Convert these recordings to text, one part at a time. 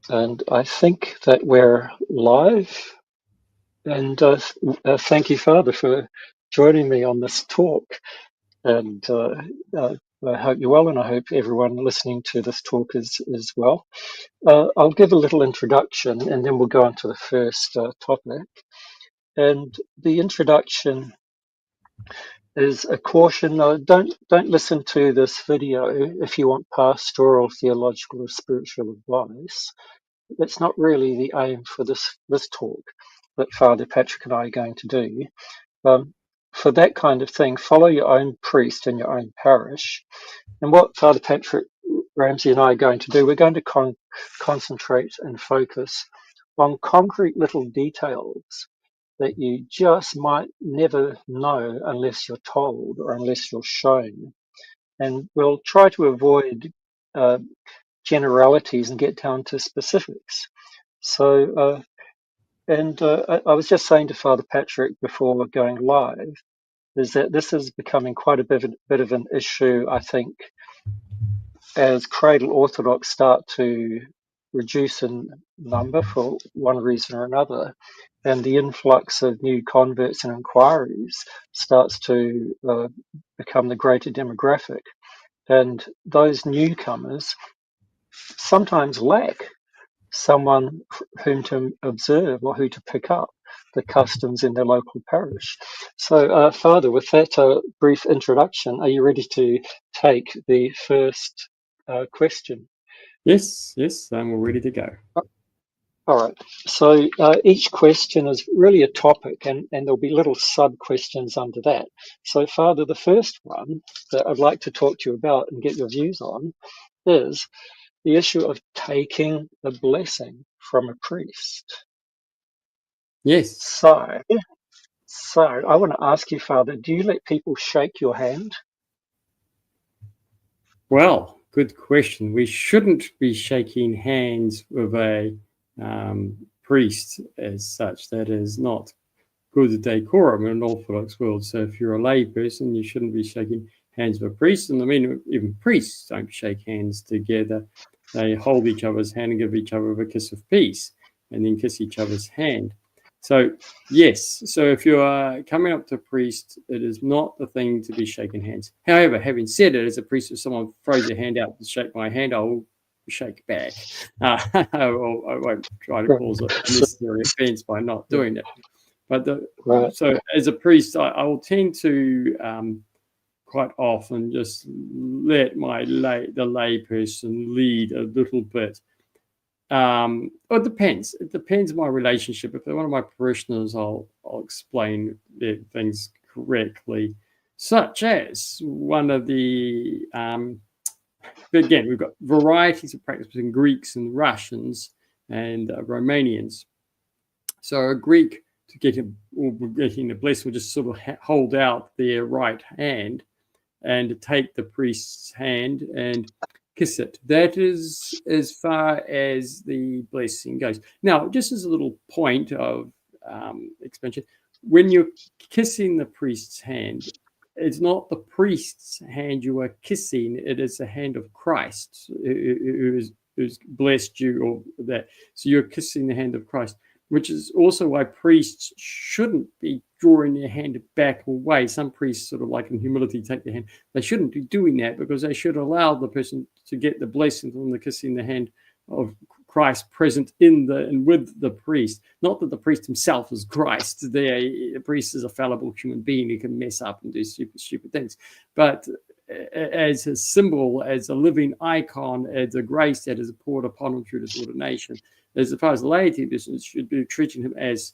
And I think that we're live. And thank you, Father, for joining me on this talk. And I hope you're well, and I hope everyone listening to this talk is well. I'll give a little introduction, and then we'll go on to the first topic. And the introduction is a caution: don't listen to this video if you want pastoral, theological, or spiritual advice. That's not really the aim for this talk that Father Patrick and I are going to do. For that kind of thing, follow your own priest in your own parish. And what Father Patrick Ramsey and I are going to do, we're going to concentrate and focus on concrete little details that you just might never know unless you're told or unless you're shown. And we'll try to avoid uh, generalities and get down to specifics. So, I was just saying to Father Patrick before going live, is that this is becoming quite a bit of an issue, I think, as cradle Orthodox start to reduce in number for one reason or another, and the influx of new converts and inquiries starts to become the greater demographic. And those newcomers sometimes lack someone whom to observe or who to pick up the customs in their local parish. So, Father, with that brief introduction, are you ready to take the first question? Yes, I'm ready to go. All right. So each question is really a topic, and there'll be little sub questions under that. So, Father, the first one that I'd like to talk to you about and get your views on is the issue of taking the blessing from a priest. Yes. So I want to ask you, Father, do you let people shake your hand? Well, good question. We shouldn't be shaking hands with a priest as such. That is not good decorum in an Orthodox world. So if you're a lay person, you shouldn't be shaking hands with a priest. And I mean, even priests don't shake hands together. They hold each other's hand and give each other a kiss of peace and then kiss each other's hand. So, yes. So if you are coming up to a priest, it is not the thing to be shaking hands. However, having said it, as a priest, if someone throws their hand out to shake my hand, I'll shake back. I won't try to cause a necessary offense by not doing it. But so as a priest, I will tend to quite often just let the lay person lead a little bit. It depends. It depends on my relationship. If they're one of my parishioners, I'll explain their things correctly, such as one of the. But again, we've got varieties of practice between Greeks and Russians and Romanians. So a Greek to getting the blessing will just sort of hold out their right hand and take the priest's hand and kiss it. That is as far as the blessing goes. Now, just as a little point of expansion, when you're kissing the priest's hand, it's not the priest's hand you are kissing, it is the hand of Christ who's blessed you, or that. So you're kissing the hand of Christ, which is also why priests shouldn't be drawing their hand back away. Some priests sort of like in humility take their hand. They shouldn't be doing that, because they should allow the person to get the blessing from the kissing the hand of Christ present in and with the priest. Not that the priest himself is Christ. The priest is a fallible human being who can mess up and do stupid things. But as a symbol, as a living icon, as a grace that is poured upon him through this ordination, as far as the laity business, should be treating him as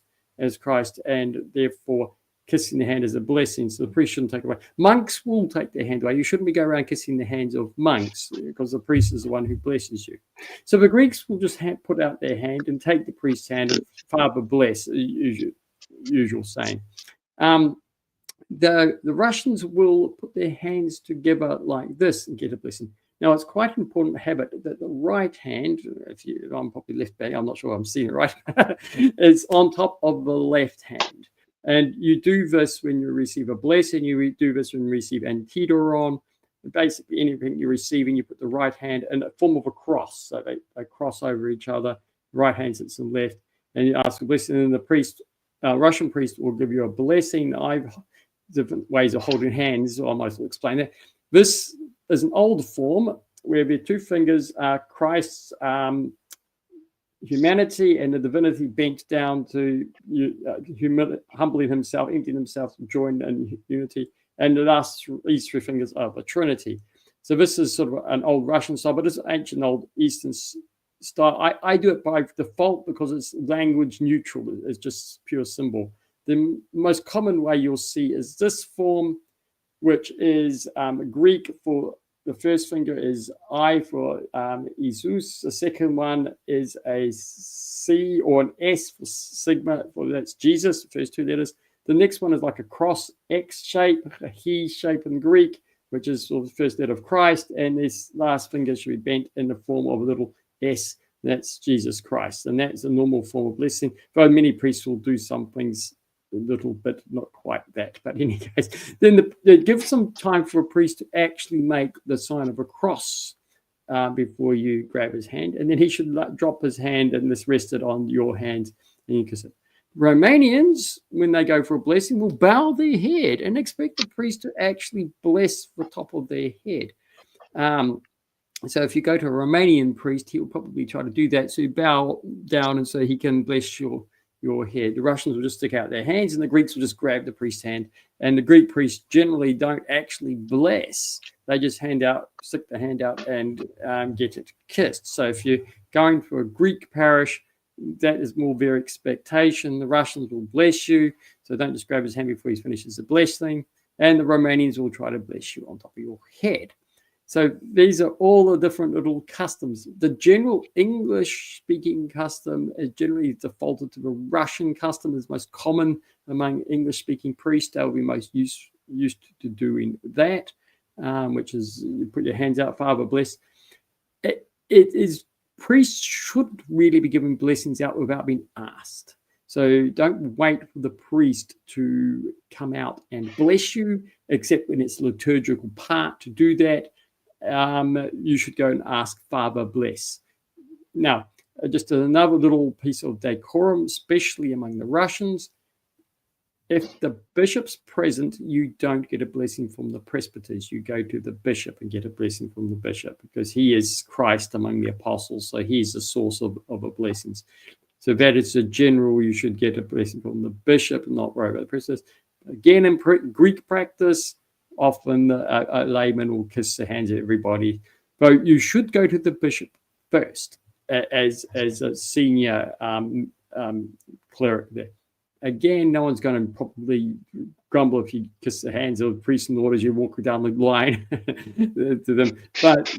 Christ, and therefore kissing the hand as a blessing. So the priest shouldn't take it away. Monks will take their hand away. You shouldn't be going around kissing the hands of monks, because the priest is the one who blesses you. So the Greeks will just put out their hand and take the priest's hand and Father bless, usual saying. The Russians will put their hands together like this and get a blessing. Now, it's quite an important habit that the right hand, I'm probably left back, I'm not sure I'm seeing it right, is on top of the left hand. And you do this when you receive a blessing, you do this when you receive antidoron, basically anything you're receiving, you put the right hand in a form of a cross. So they cross over each other. Right hand sits on the left, and you ask a blessing, and the priest, Russian priest, will give you a blessing. I've different ways of holding hands, so I might as well explain that. This is an old form where the two fingers are Christ's humanity and the divinity bent down to humbling himself, emptying himself, joined in unity. And the last, these three fingers are the Trinity. So this is sort of an old Russian style, but it's ancient old Eastern style. I do it by default because it's language neutral. It's just pure symbol. The most common way you'll see is this form, which is Greek for the first finger is I for Jesus. The second one is a C or an S for sigma, that's Jesus, the first two letters. The next one is like a cross X shape, a he shape in Greek, which is sort of the first letter of Christ. And this last finger should be bent in the form of a little S. That's Jesus Christ. And that's a normal form of blessing. Though many priests will do some things a little bit, not quite that, but in any case, then it gives some time for a priest to actually make the sign of a cross before you grab his hand. And then he should drop his hand and this rested on your hand and you kiss it. Romanians, when they go for a blessing, will bow their head and expect the priest to actually bless the top of their head. So if you go to a Romanian priest, he will probably try to do that. So you bow down and so he can bless your head. The Russians will just stick out their hands and the Greeks will just grab the priest's hand. And the Greek priests generally don't actually bless. They just stick the hand out and get it kissed. So if you're going for a Greek parish, that is more their expectation. The Russians will bless you. So don't just grab his hand before he finishes the blessing. And the Romanians will try to bless you on top of your head. So these are all the different little customs. The general English-speaking custom is generally defaulted to the Russian custom, is most common among English-speaking priests. They'll be most used to doing that, which is you put your hands out, Father bless. It is priests shouldn't really be giving blessings out without being asked. So don't wait for the priest to come out and bless you, except when it's liturgical part to do that. You should go and ask Father bless. Now, just another little piece of decorum, especially among the Russians. If the bishop's present, you don't get a blessing from the presbyters. You go to the bishop and get a blessing from the bishop because he is Christ among the apostles. So he's the source of the blessings. So that is a general, you should get a blessing from the bishop, not right about the presbyters. Again, in Greek practice, often a layman will kiss the hands of everybody. But you should go to the bishop first as a senior cleric there. Again, no one's going to probably grumble if you kiss the hands of the priest and orders you walk down the line to them. But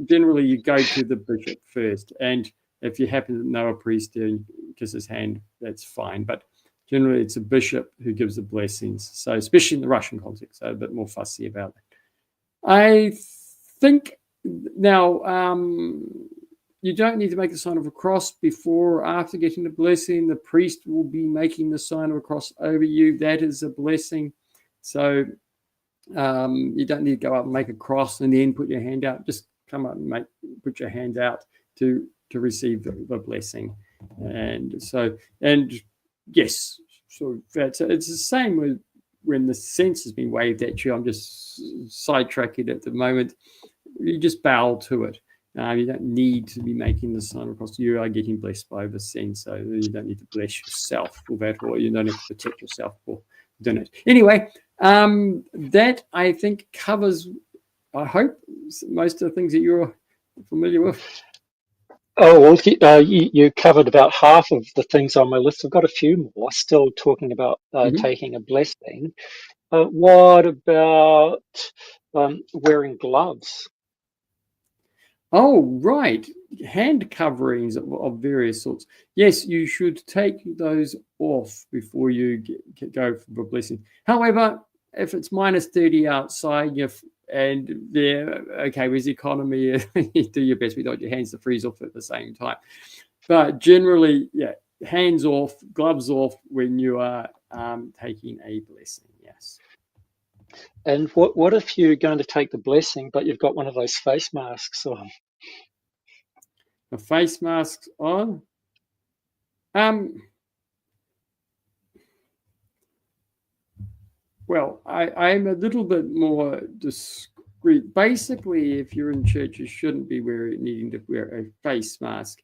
generally, you go to the bishop first. And if you happen to know a priest and kiss his hand, that's fine. But generally, it's a bishop who gives the blessings. So especially in the Russian context, so a bit more fussy about that. I think now you don't need to make the sign of a cross before or after getting the blessing. The priest will be making the sign of a cross over you. That is a blessing. So you don't need to go up and make a cross and then put your hand out. Just come up and put your hand out to receive the blessing. And yes, so it's the same with when the cense has been waved at you. I'm just sidetracking at the moment. You just bow to it. You don't need to be making the sign across. You are getting blessed by the cense, so you don't need to bless yourself for that, or you don't have to protect yourself for doing it. Anyway, that I think covers, I hope, most of the things that you're familiar with. Oh, well, you covered about half of the things on my list. I've got a few more still talking about taking a blessing. What about wearing gloves? Oh, right. Hand coverings of various sorts. Yes, you should take those off before you go for a blessing. However, if it's minus 30 outside, and they're okay with the economy, you do your best. We don't want your hands to freeze off at the same time. But generally, yeah, hands off, gloves off when you are taking a blessing. Yes. And what if you're going to take the blessing, but you've got one of those face masks on? A face mask on. Well, I'm a little bit more discreet. Basically, if you're in church, you shouldn't be needing to wear a face mask.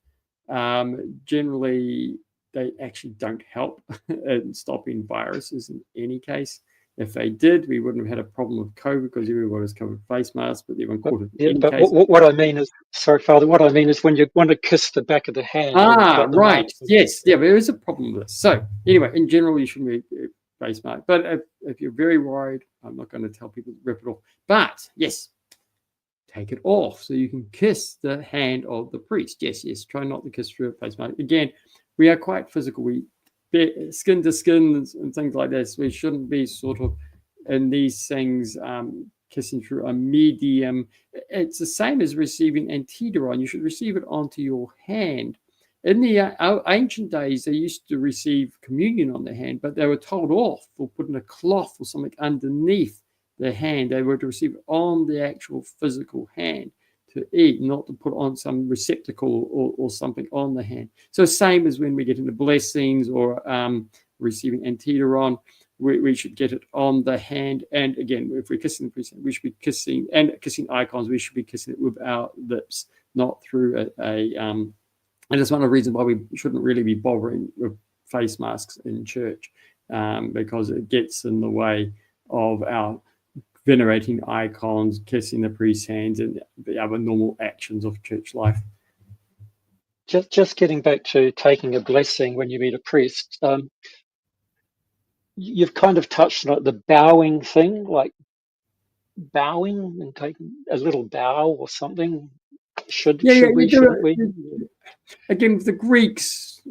Generally, they actually don't help in stopping viruses in any case. If they did, we wouldn't have had a problem with COVID because everyone was covered with face masks, but everyone caught it in any case. What I mean is, sorry, Father, what I mean is when you want to kiss the back of the hand and you've got the Right. mask. Yes. Yeah, there is a problem with this. So anyway, in general, you shouldn't be face mask. But if you're very worried, I'm not going to tell people to rip it off. But yes, take it off so you can kiss the hand of the priest. Yes. Try not to kiss through a face mask. Again, we are quite physical. We skin to skin and things like this. We shouldn't be sort of in these things kissing through a medium. It's the same as receiving antidoron. You should receive it onto your hand. In the ancient days, they used to receive communion on the hand, but they were told off for putting a cloth or something underneath the hand. They were to receive it on the actual physical hand to eat, not to put on some receptacle or something on the hand. So same as when we get into blessings or receiving antidoron, we should get it on the hand. And again, if we're kissing the priest, we should be kissing icons. We should be kissing it with our lips, not through and it's one of the reasons why we shouldn't really be bothering with face masks in church, because it gets in the way of our venerating icons, kissing the priest's hands, and the other normal actions of church life. Just getting back to taking a blessing when you meet a priest, you've kind of touched on the bowing thing, like bowing and taking a little bow or something. Should we, shouldn't we? Again, with the Greeks,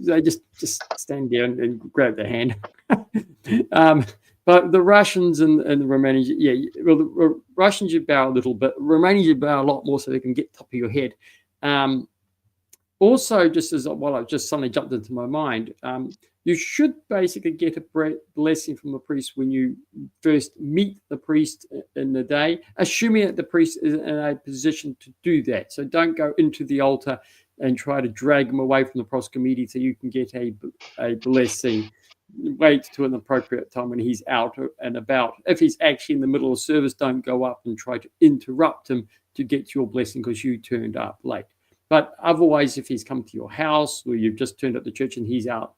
they just stand there and grab their hand. But the Russians and the Romanians, the Russians you bow a little bit. Romanians you bow a lot more so they can get top of your head. Also, just as I just suddenly jumped into my mind, you should basically get a blessing from the priest when you first meet the priest in the day, assuming that the priest is in a position to do that. So don't go into the altar and try to drag him away from the proscomedy so you can get a blessing. Wait to an appropriate time when he's out and about. If he's actually in the middle of service, don't go up and try to interrupt him to get your blessing because you turned up late. But otherwise, if he's come to your house or you've just turned up the church and he's out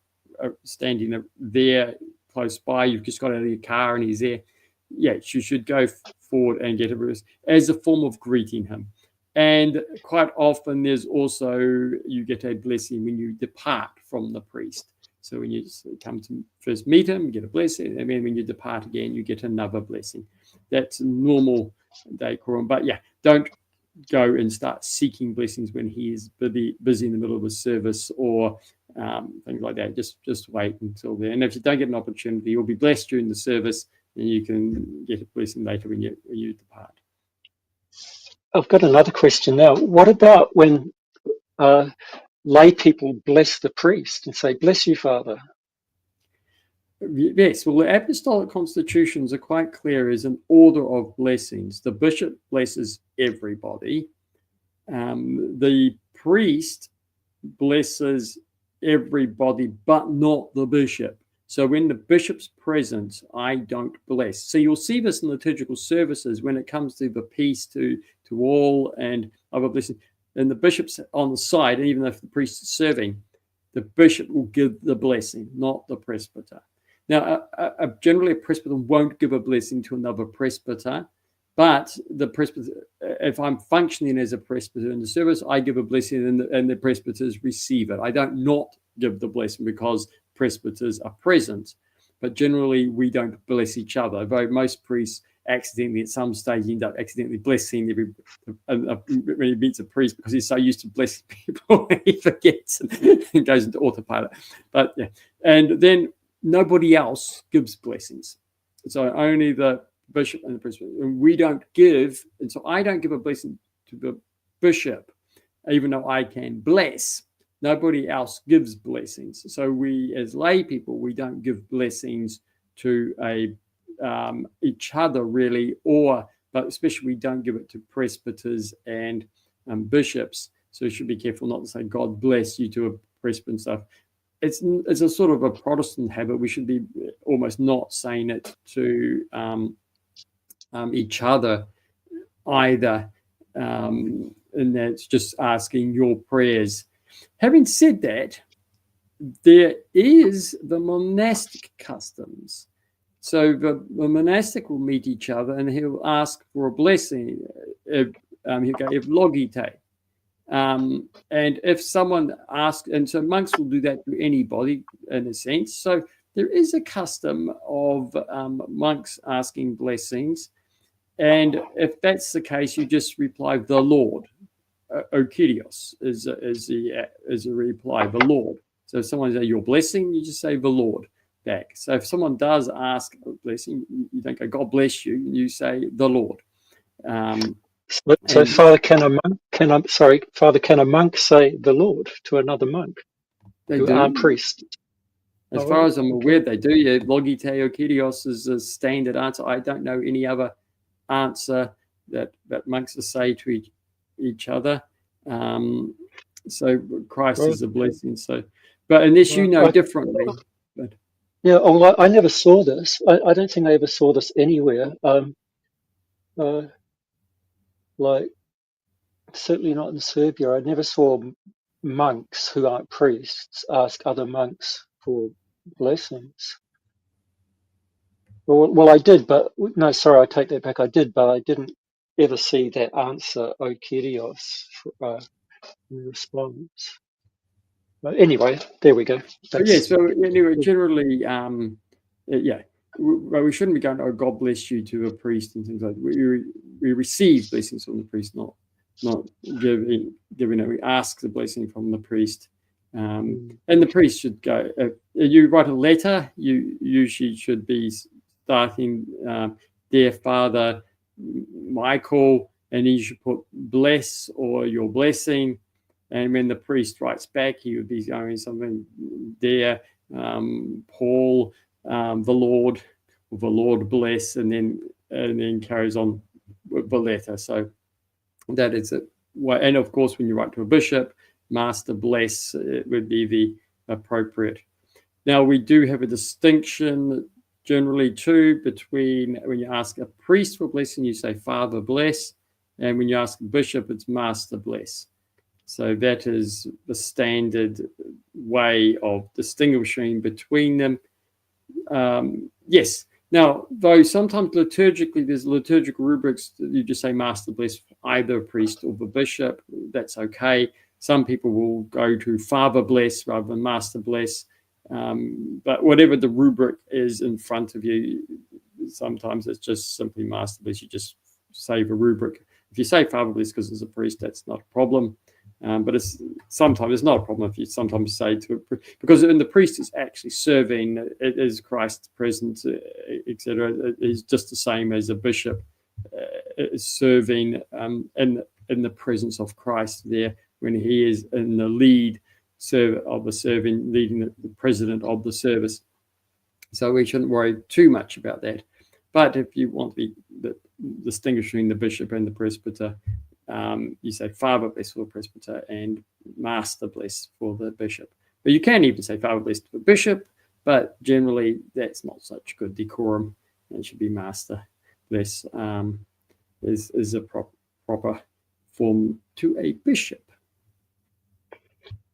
standing there close by, you've just got out of your car and he's there, you should go forward and get a blessing as a form of greeting him. And quite often there's also, you get a blessing when you depart from the priest. So when you come to first meet him, you get a blessing, and then when you depart again, you get another blessing. That's normal decorum. But don't go and start seeking blessings when he is busy in the middle of a service or things like that. Just wait until then. And if you don't get an opportunity, you'll be blessed during the service, and you can get a blessing later when you depart. I've got another question now. What about when lay people bless the priest and say, "Bless you, Father"? Yes, well, the apostolic constitutions are quite clear as an order of blessings. The bishop blesses everybody. The priest blesses everybody, but not the bishop. So when the bishop's present, I don't bless. So you'll see this in liturgical services when it comes to the peace to all and other blessings. And the bishop's on the side, and even if the priest is serving, the bishop will give the blessing, not the presbyter. Now, generally a presbyter won't give a blessing to another presbyter, but the presbyter, if I'm functioning as a presbyter in the service, I give a blessing and the presbyters receive it. I don't not give the blessing because presbyters are present, but generally we don't bless each other. Though most priests accidentally at some stage end up accidentally blessing when he meets a priest because he's so used to blessing people he forgets and goes into autopilot. But and then nobody else gives blessings. So only the bishop and the presbyter. And we don't give, and so I don't give a blessing to the bishop, even though I can bless. Nobody else gives blessings. So we, as lay people, we don't give blessings to a each other really, but especially we don't give it to presbyters and bishops. So you should be careful not to say God bless you to a presbyter and stuff. It's a sort of a Protestant habit. We should be almost not saying it to each other either, and that's just asking your prayers. Having said that, there is the monastic customs. So the monastic will meet each other and he'll ask for a blessing. He'll go evlogite. And if someone asks, and so monks will do that to anybody in a sense. So there is a custom of monks asking blessings. And if that's the case, you just reply, the Lord. O Kyrios is a reply, the Lord. So if someone says your blessing, you just say the Lord back. So if someone does ask a blessing, you don't go, God bless you, you say the Lord. So Father, can a monk say the Lord to another monk who aren't priests? As far as I'm aware, they do. Yeah, logite o Kyrios is a standard answer. I don't know any other answer that monks say to each other. So Christ is a blessing. So, but unless you know differently. But. Yeah, well, I never saw this. I don't think I ever saw this anywhere. Like, certainly not in Serbia. I never saw monks who aren't priests ask other monks for blessings. Well, I did, but no, sorry, I take that back. I did, but I didn't ever see that answer, O Kyrios, in response. But anyway, there we go. So anyway, generally, yeah, we shouldn't be going, oh, God bless you to a priest and things like that. We receive blessings from the priest, not giving it. We ask the blessing from the priest. And the priest should go, if you write a letter, you usually should be starting, dear Father Michael, and you should put bless or your blessing. And when the priest writes back, he would be going something, dear Paul, the Lord, or the Lord bless, and then carries on with the letter. So that is it. And of course, when you write to a bishop, Master bless, it would be the appropriate. Now, we do have a distinction generally too between when you ask a priest for blessing, you say Father bless, and when you ask a bishop, it's Master bless. So that is the standard way of distinguishing between them. Yes. Now, though sometimes liturgically, there's liturgical rubrics that you just say Master bless either a priest or the bishop. That's okay. Some people will go to Father bless rather than Master bless. But whatever the rubric is in front of you, sometimes it's just simply Master bless. You just say the rubric. If you say Father bless because it's a priest, that's not a problem. But sometimes it's not a problem if you sometimes say to a because in the priest is actually serving, it is Christ present, etc. It is just the same as a bishop is serving in the presence of Christ there when he is in the lead of the serving, leading the president of the service. So we shouldn't worry too much about that. But if you want to be distinguishing the bishop and the presbyter, you say Father bless for the presbyter and Master bless for the bishop. But you can even say Father bless for the bishop, but generally that's not such good decorum. It should be Master bless is a proper form to a bishop.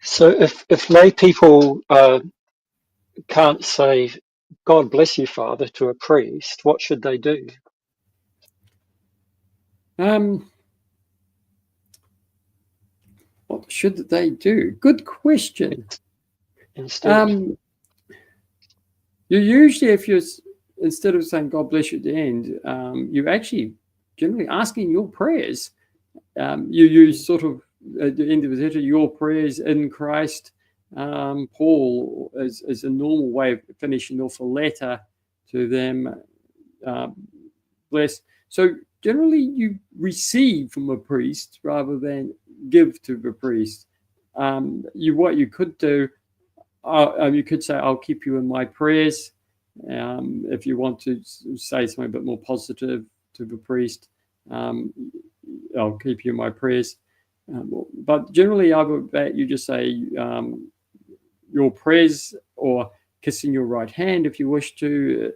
So if lay people can't say God bless you, Father, to a priest, what should they do? What should they do? Good question. Instead, you usually, if you're instead of saying God bless you at the end, you're actually generally asking your prayers. You use sort of at the end of the letter, your prayers in Christ. Paul is a normal way of finishing off a letter to them. Bless. So generally, you receive from a priest rather than give to the priest. What you could do, you could say, "I'll keep you in my prayers," If you want to say something a bit more positive to the priest, I'll keep you in my prayers. But generally, I would bet you just say your prayers, or kissing your right hand if you wish to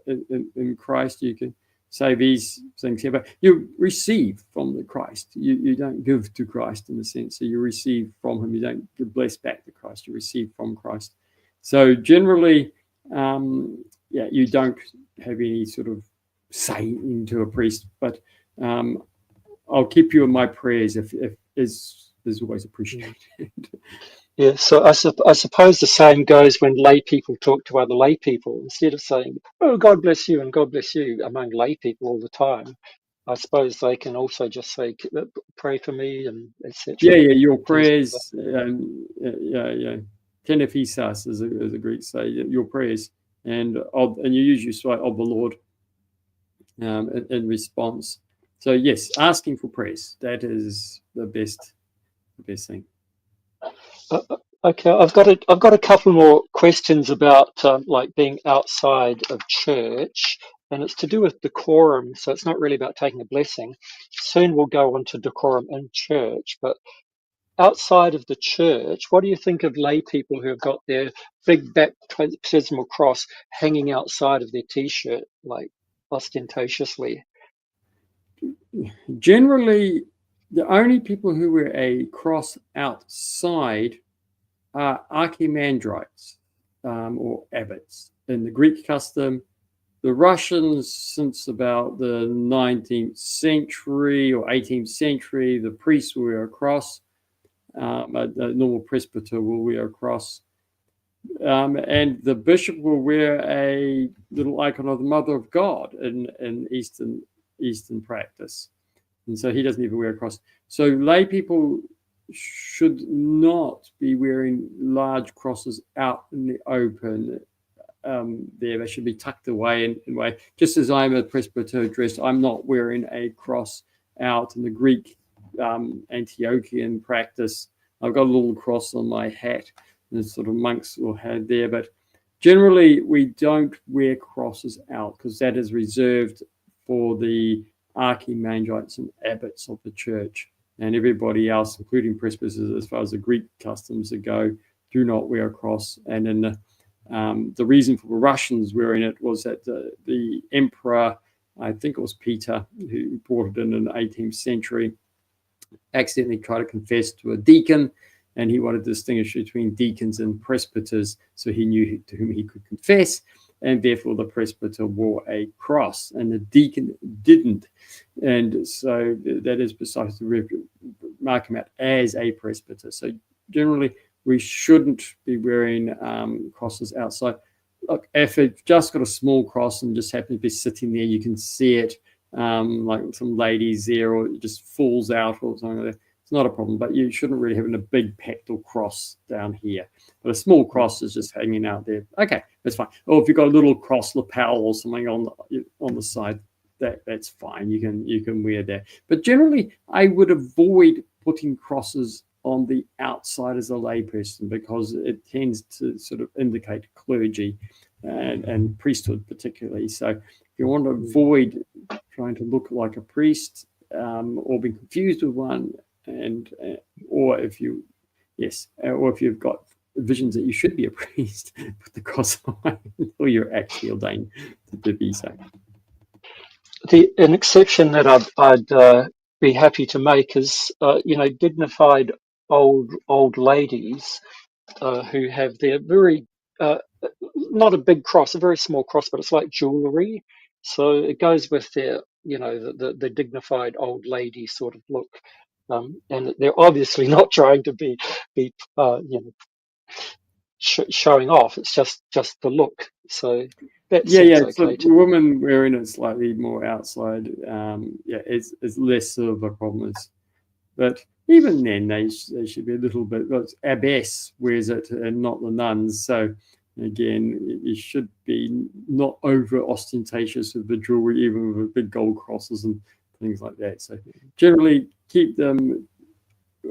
in Christ. You can say these things here, but you receive from the Christ. You don't give to Christ in the sense, so you receive from him. You don't give bless back to Christ. You receive from Christ. So generally, you don't have any sort of say into a priest, but I'll keep you in my prayers if is always appreciated. Yeah, so I suppose the same goes when lay people talk to other lay people. Instead of saying, "Oh, God bless you" and "God bless you" among lay people all the time, I suppose they can also just say, "Pray for me" and etc. Your prayers. Tenephisas, as the Greeks say, your prayers, and you usually say of the Lord in response. So yes, asking for prayers, that is the best thing. Okay, I've got a couple more questions about like being outside of church, and it's to do with decorum. So it's not really about taking a blessing. Soon we'll go on to decorum in church, but outside of the church, what do you think of lay people who have got their big baptismal cross hanging outside of their t-shirt, like ostentatiously? Generally, the only people who wear a cross outside are archimandrites or abbots. In the Greek custom, the Russians, since about the 19th century or 18th century, the priests will wear a cross. A normal presbyter will wear a cross. And the bishop will wear a little icon of the Mother of God in Eastern practice. And so he doesn't even wear a cross. So lay people should not be wearing large crosses out in the open. They should be tucked away in a way. Just as I'm a presbyter dressed, I'm not wearing a cross out in the Greek Antiochian practice. I've got a little cross on my hat, and sort of monks will have there. But generally, we don't wear crosses out because that is reserved for the archimandrites and abbots of the church. And everybody else, including presbyters, as far as the Greek customs go, do not wear a cross. And in the reason for the Russians wearing it was that the emperor, I think it was Peter, who brought it in the 18th century, accidentally tried to confess to a deacon, and he wanted to distinguish between deacons and presbyters, so he knew to whom he could confess, and therefore the presbyter wore a cross, and the deacon didn't. And so that is precisely to mark him out as a presbyter. So generally, we shouldn't be wearing crosses outside. Look, if it's just got a small cross and just happens to be sitting there, you can see it, like some ladies there, or it just falls out or something like that. It's not a problem, but you shouldn't really have a big pectoral cross down here. But a small cross is just hanging out there. Okay, that's fine. Or if you've got a little cross lapel or something on the side, that's fine. You can wear that. But generally, I would avoid putting crosses on the outside as a layperson because it tends to sort of indicate clergy and priesthood particularly. So if you want to avoid trying to look like a priest or being confused with one, or if you've got visions that you should be a priest, put the cross on or you're actually ordained to be so. An exception that I'd be happy to make is dignified old ladies who have their very not a big cross, a very small cross, but it's like jewelry. So it goes with their, the dignified old lady sort of look. And they're obviously not trying to be showing off. It's just the look. So that seems So okay the to me. woman wearing it slightly more outside, is less of a problem. But even then, they should be a little bit. Well, abbess wears it, and not the nuns. So again, you should be not over ostentatious with the jewelry, even with big gold crosses and things like that. So generally, keep them.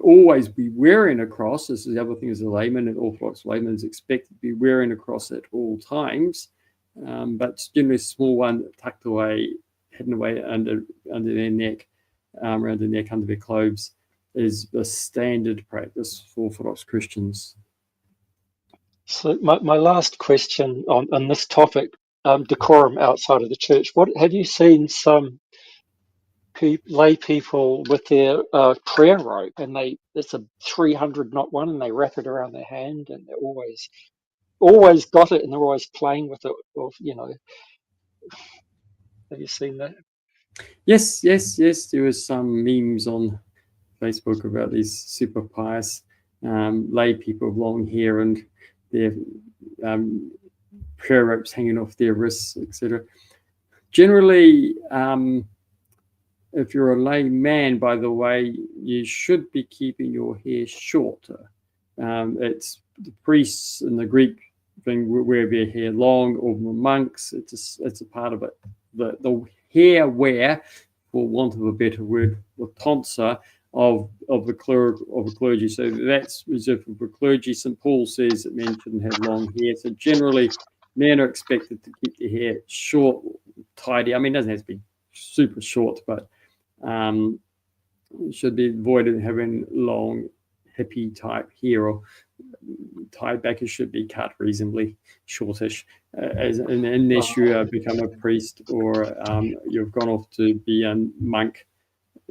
Always be wearing a cross. This is the other thing as a layman, and Orthodox layman is expected to be wearing a cross at all times. but generally a small one tucked away, hidden away under their neck, around their neck, under their clothes, is the standard practice for Orthodox Christians. So my last question on this topic, decorum outside of the church. What have you seen some lay people with their prayer rope, and it's a 300 knot one, and they wrap it around their hand, and they're always got it, and they're always playing with it. Or have you seen that? Yes. There was some memes on Facebook about these super pious lay people with long hair and their prayer ropes hanging off their wrists, etc. Generally, if you're a lay man, by the way, you should be keeping your hair shorter. It's the priests in the Greek thing wear their hair long, or the monks. It's a part of it. The hair wear, for want of a better word, the tonsure of the clergy. So that's reserved for the clergy. St. Paul says that men shouldn't have long hair. So generally, men are expected to keep their hair short, tidy. I mean, it doesn't have to be super short, but should be avoided having long hippie type hair, or tied back. It should be cut reasonably shortish, unless you become a priest or you've gone off to be a monk.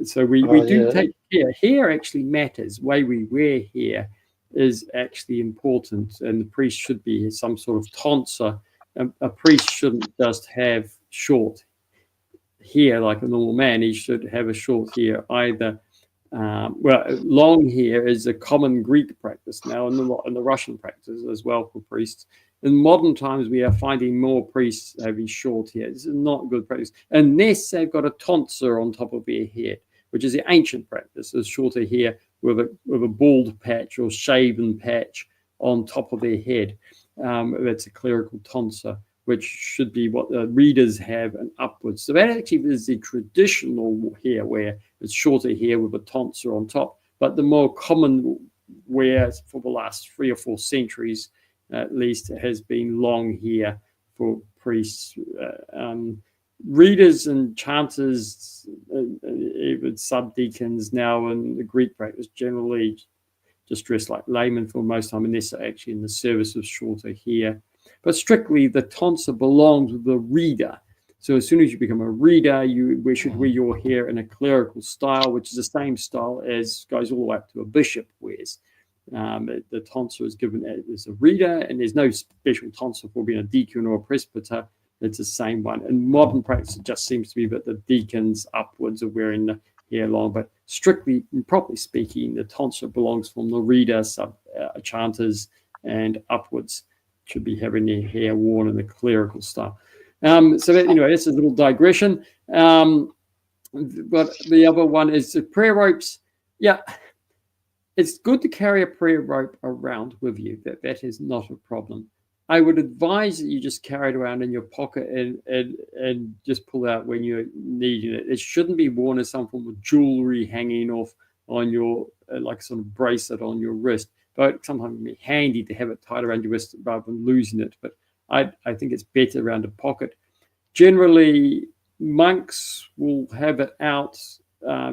So we do take care. Hair actually matters. The way we wear hair is actually important, and the priest should be some sort of tonsure. A priest shouldn't just have short hair like a normal man. He should have a short hair either. Long hair is a common Greek practice now, and the Russian practice as well for priests. In modern times, we are finding more priests having short hair. This is not good practice, unless they've got a tonsure on top of their head, which is the ancient practice, is shorter hair with a bald patch or shaven patch on top of their head. That's a clerical tonsure, which should be what the readers have and upwards. So that actually is the traditional hair wear. It's shorter hair with a tonsure on top. But the more common wear for the last 3 or 4 centuries, at least, has been long hair for priests. Readers and chanters, even subdeacons now in the Greek practice, generally just dress like laymen for most time, unless they're actually in the service of shorter hair. But strictly, the tonsure belongs with the reader. So as soon as you become a reader, you should wear your hair in a clerical style, which is the same style as goes all the way up to a bishop wears. The tonsure is given as a reader, and there's no special tonsure for being a deacon or a presbyter. It's the same one. In modern practice, it just seems to be that the deacons upwards are wearing the hair long, but strictly and properly speaking, the tonsure belongs from the reader, chanters, and upwards. Should be having their hair worn in the clerical style. So that, that's a little digression. But the other one is the prayer ropes. Yeah, it's good to carry a prayer rope around with you. That is not a problem. I would advise that you just carry it around in your pocket and just pull out when you're needing it. It shouldn't be worn as some form of jewelry hanging off on your, like sort of bracelet on your wrist. But sometimes it can be handy to have it tied around your wrist rather than losing it. But I think it's better around a pocket. Generally, monks will have it out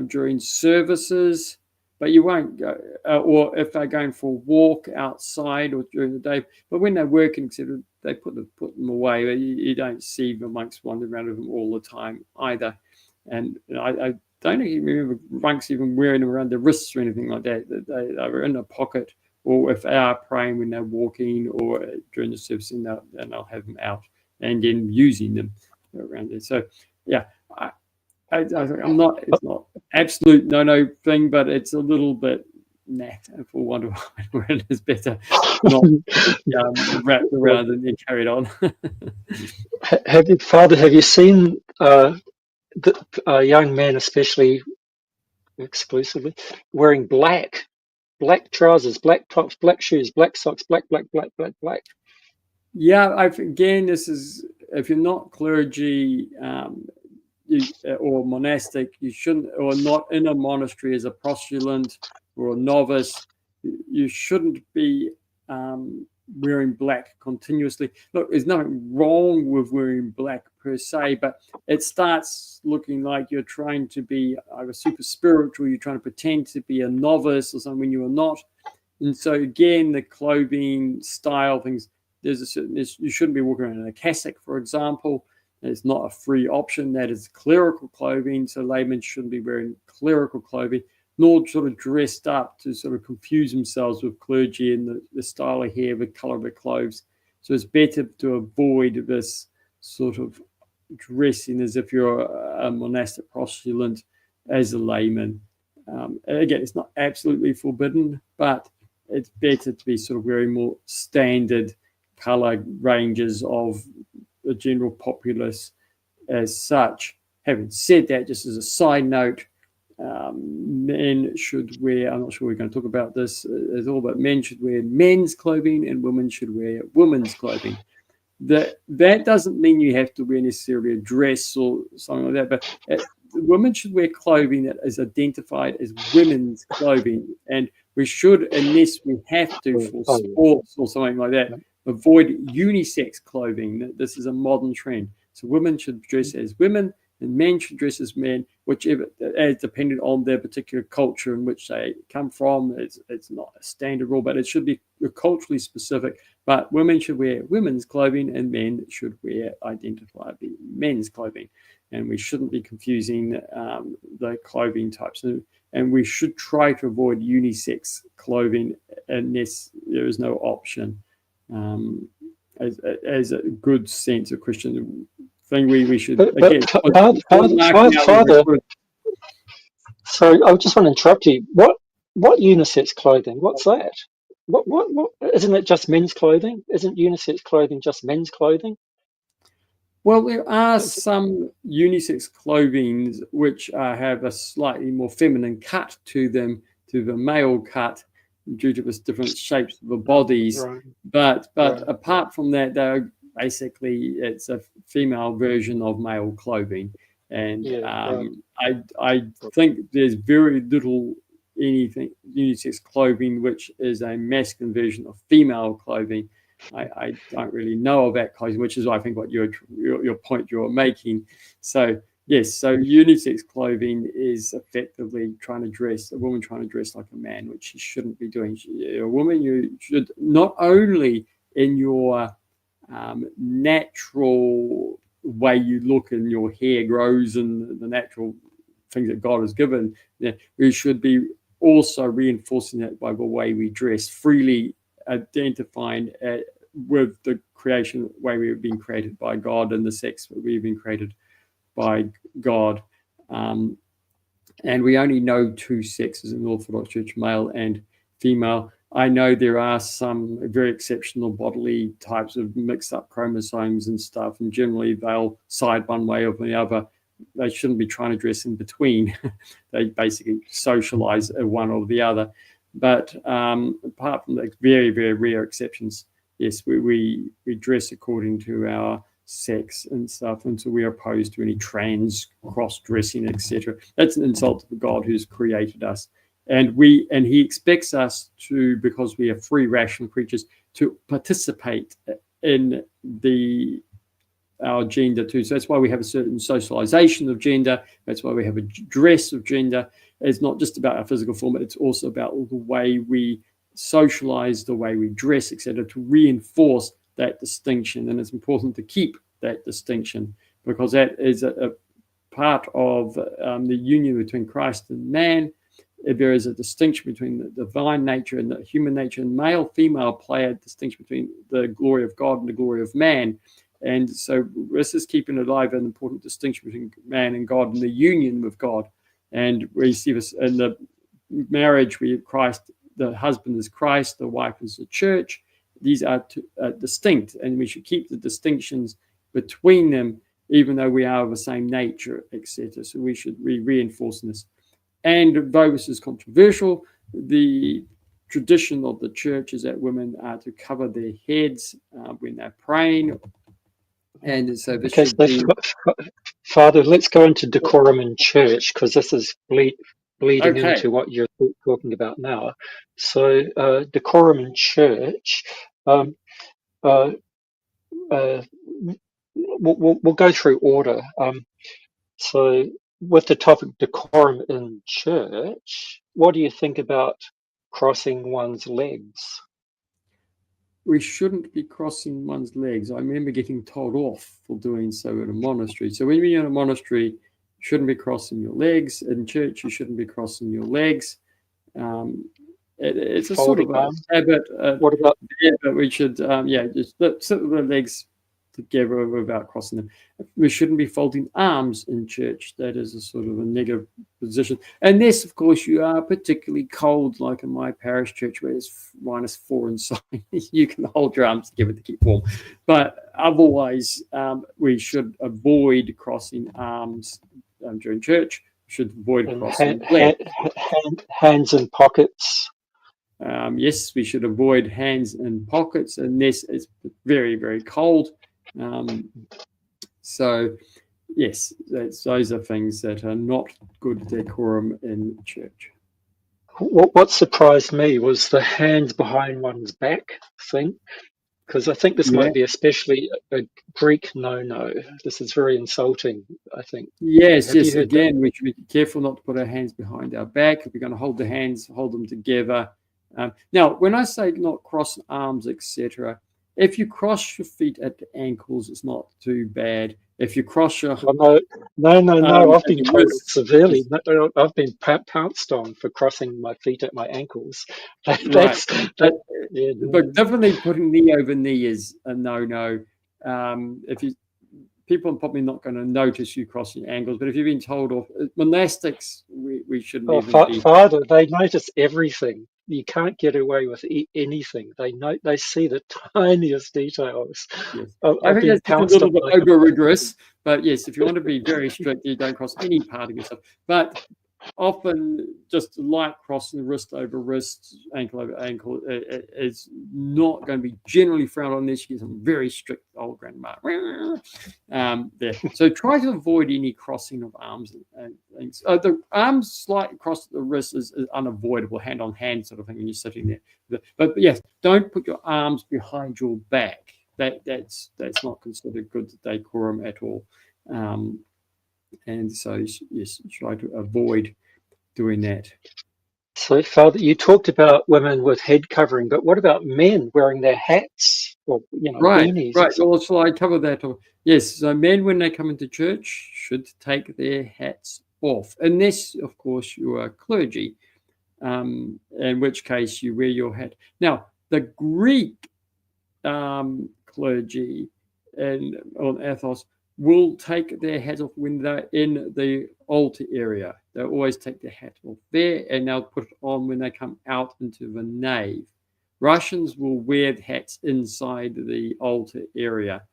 during services, but you won't go, or if they're going for a walk outside or during the day. But when they're working, etc., they put them away. You don't see the monks wandering around with them all the time either. And I don't even remember monks even wearing them around their wrists or anything like that. They were in a pocket, or if they are praying when they're walking or during the service, and they'll have them out and then using them around there. So, yeah, it's not absolute no thing, but it's a little bit for want of a word. It's better not wrapped around and then carried on. Have you seen young men, especially exclusively, wearing black trousers, black tops, black shoes, black socks, black? Yeah, again, this is, if you're not clergy or monastic, you shouldn't, or not in a monastery as a postulant or a novice, you shouldn't be wearing black continuously. Look, there's nothing wrong with wearing black per se, but it starts looking like you're trying to be either super spiritual, you're trying to pretend to be a novice or something when you are not. And so again, the clothing style things, there's a certain, you shouldn't be walking around in a cassock, for example. It's not a free option. That is clerical clothing, so laymen shouldn't be wearing clerical clothing, nor sort of dressed up to sort of confuse themselves with clergy and the style of hair, the color of their clothes. So it's better to avoid this sort of dressing as if you're a monastic postulant as a layman. Again, it's not absolutely forbidden, but it's better to be sort of wearing more standard color ranges of the general populace as such. Having said that, just as a side note, men should wear, I'm not sure we're going to talk about this at all, but men should wear men's clothing and women should wear women's clothing. That doesn't mean you have to wear necessarily a dress or something like that, but women should wear clothing that is identified as women's clothing, and we should, unless we have to for sports or something like that, avoid unisex clothing. This is a modern trend. So women should dress as women and men should dress as men, whichever, as depending on their particular culture in which they come from. It's not a standard rule, but it should be culturally specific. But women should wear women's clothing and men should wear identifiably men's clothing. And we shouldn't be confusing the clothing types. And we should try to avoid unisex clothing unless there is no option. As a good sense of Christian thing, we should again. Father, sorry, I just want to interrupt you. What unisex clothing? What's that? What? Isn't it just men's clothing? Isn't unisex clothing just men's clothing? Well, there are some unisex clothing which have a slightly more feminine cut to them, to the male cut, due to the different shapes of the bodies. Right. But apart from that, they're basically, it's a female version of male clothing. And I think there's very little anything unisex clothing which is a masculine version of female clothing. I don't really know of that clothing, which is I think what your point you're making. So yes, so unisex clothing is effectively a woman trying to dress like a man, which she shouldn't be doing. A woman, you should not only in your natural way you look and your hair grows and the natural things that God has given, we should be also reinforcing that by the way we dress, freely identifying with the creation way we've been created by God and the sex that we've been created by God. And we only know two sexes in the Orthodox Church, male and female. I know there are some very exceptional bodily types of mixed up chromosomes and stuff, and generally they'll side one way or the other. They shouldn't be trying to dress in between. They basically socialize one or the other. But apart from the very, very rare exceptions, yes, we dress according to our sex and stuff, and so we are opposed to any trans cross-dressing, etc. That's an insult to the God who's created us. And he expects us to, because we are free, rational creatures, to participate in our gender too. So that's why we have a certain socialization of gender. That's why we have a dress of gender. It's not just about our physical form, but it's also about the way we socialize, the way we dress, etc., to reinforce that distinction. And it's important to keep that distinction because that is a part of the union between Christ and man. There is a distinction between the divine nature and the human nature, and male, female play a distinction between the glory of God and the glory of man. And so this is keeping alive an important distinction between man and God and the union with God. And we see this in the marriage where Christ, the husband is Christ, the wife is the church. These are distinct, and we should keep the distinctions between them, even though we are of the same nature, etc. So we should be reinforcing this. And though this is controversial, the tradition of the church is that women are to cover their heads when they're praying. And so this should be... Father, let's go into decorum in church, because this is bleeding into what you're talking about now. So decorum in church, uh, uh, we'll go through order. So, with the topic decorum in church, what do you think about crossing one's legs? We shouldn't be crossing one's legs. I remember getting told off for doing so in a monastery. So when you're in a monastery, you shouldn't be crossing your legs. In church, you shouldn't be crossing your legs. It's a Folding sort of arms. a habit. What about But we should, just sit with the legs together without crossing them. We shouldn't be folding arms in church. That is a sort of a negative position. Unless, of course, you are particularly cold, like in my parish church where it's -4 inside. You can hold your arms together to keep warm. But otherwise, we should avoid crossing arms during church. We should avoid crossing legs. hands in pockets? Yes, we should avoid hands in pockets unless it's very, very cold. So, yes, those are things that are not good decorum in church. What surprised me was the hands behind one's back thing, because I think this Yeah. might be especially a Greek no-no. This is very insulting, I think. Yes, Have you yes. heard that? Again, we should be careful not to put our hands behind our back. If we're going to hold the hands, hold them together. Now, when I say not cross arms, etc., if you cross your feet at the ankles, it's not too bad. If you cross your Oh, no. I've at been the told wrists, severely. yes, No, I've been pounced on for crossing my feet at my ankles. right. That. Yeah, no. But definitely putting knee over knee is a no-no. If you People are probably not going to notice you crossing angles, but if you've been told off, monastics, we shouldn't Oh, even be. Father, they notice everything. You can't get away with anything. They see the tiniest details. Yes, I I've think been that's just a pounced little on bit like a. over rigorous. But yes, if you want to be very strict, you don't cross any part of yourself. But often, just light crossing wrist over wrist, ankle over ankle, is not going to be generally frowned on unless you get some very strict old grandma. There. So try to avoid any crossing of arms and things. The arms slightly across the wrist is unavoidable, hand on hand sort of thing when you're sitting there. But yes, don't put your arms behind your back. That's not considered good decorum at all. And so, yes, try to avoid doing that. So, Father, you talked about women with head covering, but what about men wearing their hats or Right. beanies or something? Well, shall I cover that? Yes. So men, when they come into church, should take their hats off, unless, of course, you are clergy, in which case you wear your hat. Now, the Greek clergy and on ethos will take their hat off when they're in the altar area. They'll always take their hat off there, and they'll put it on when they come out into the nave. Russians will wear hats inside the altar area.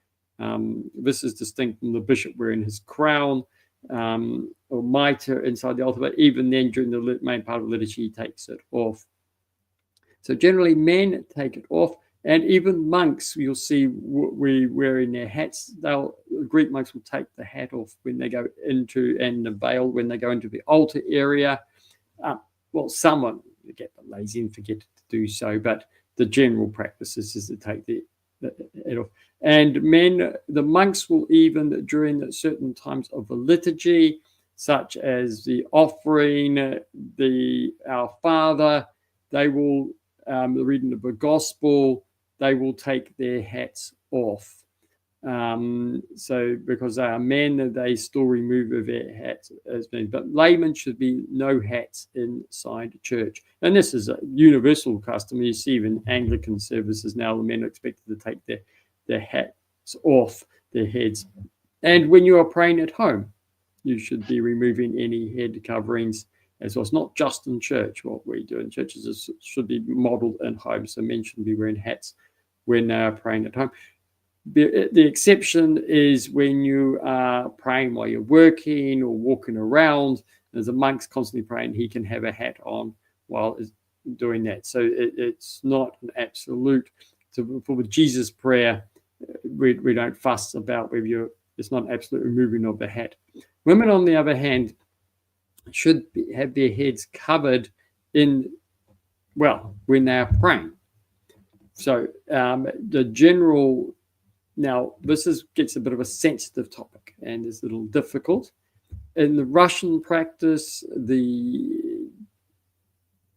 This is distinct from the bishop wearing his crown or mitre inside the altar, but even then, during the main part of the liturgy, he takes it off. So generally, men take it off. And even monks, you'll see we wearing their hats. Greek monks will take the hat off when they go into, and the veil when they go into the altar area. Well, someone get lazy and forget to do so, but the general practice is to take the hat off. And men, the monks will even during certain times of the liturgy, such as the offering, Our Father, they will the reading of the gospel. They will take their hats off. So because they are men, they still remove their hats as men. But laymen should be no hats inside the church. And this is a universal custom. You see even Anglican services now, the men are expected to take their hats off their heads. And when you are praying at home, you should be removing any head coverings as well. It's not just in church. What we do in churches should be modeled in home. So men shouldn't be wearing hats when they are praying at home. The exception is when you are praying while you're working or walking around. As a monk's constantly praying, he can have a hat on while doing that. So it's not an absolute. So for the Jesus prayer, we don't fuss about whether it's not an absolute removing of the hat. Women, on the other hand, should have their heads covered when they are praying. So the general, now this gets a bit of a sensitive topic and is a little difficult. In the Russian practice, the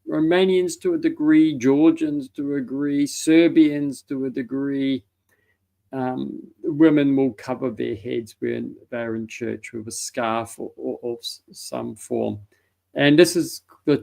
Romanians to a degree, Georgians to a degree, Serbians to a degree, women will cover their heads when they're in church with a scarf or some form. And this is the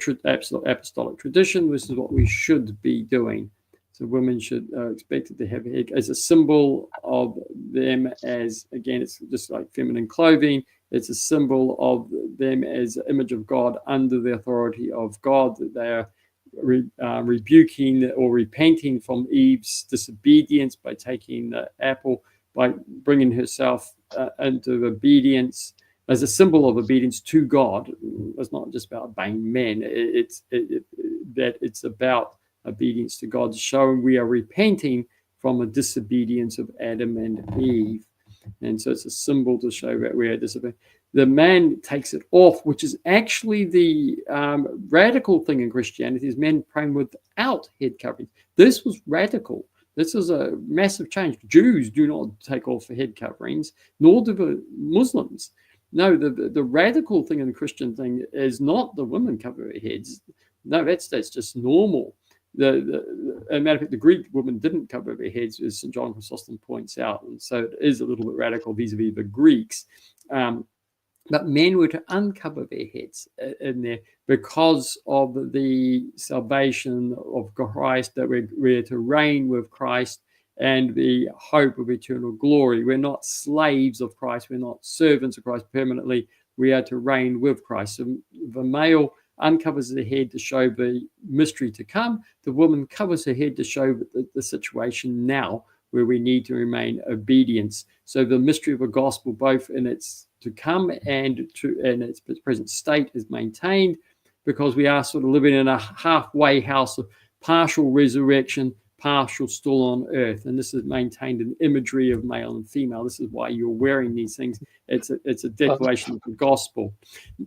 apostolic tradition. This is what we should be doing. So women are expected to have a head as a symbol of them as, again, it's just like feminine clothing. It's a symbol of them as an image of God under the authority of God, that they are rebuking or repenting from Eve's disobedience by taking the apple, by bringing herself into obedience as a symbol of obedience to God. It's not just about obeying men. It's about obedience to God, showing we are repenting from a disobedience of Adam and Eve. And so it's a symbol to show that we are disobedient. The man takes it off, which is actually the radical thing in Christianity, is men praying without head coverings. This was radical. This is a massive change. Jews do not take off the head coverings, nor do the Muslims. No, the radical thing in the Christian thing is not the women cover their heads. No, that's just normal. As a matter of fact, the Greek women didn't cover their heads, as St. John Chrysostom points out, and so it is a little bit radical vis-a-vis the Greeks. But men were to uncover their heads in there because of the salvation of Christ, that we're to reign with Christ and the hope of eternal glory. We're not slaves of Christ. We're not servants of Christ permanently. We are to reign with Christ. So the male uncovers the head to show the mystery to come. The woman covers her head to show the situation now, where we need to remain obedience. So the mystery of the gospel, both in its to come and in its present state, is maintained, because we are sort of living in a halfway house of partial resurrection, partial still on earth. And this is maintained in imagery of male and female. This is why you're wearing these things. It's a declaration of the gospel.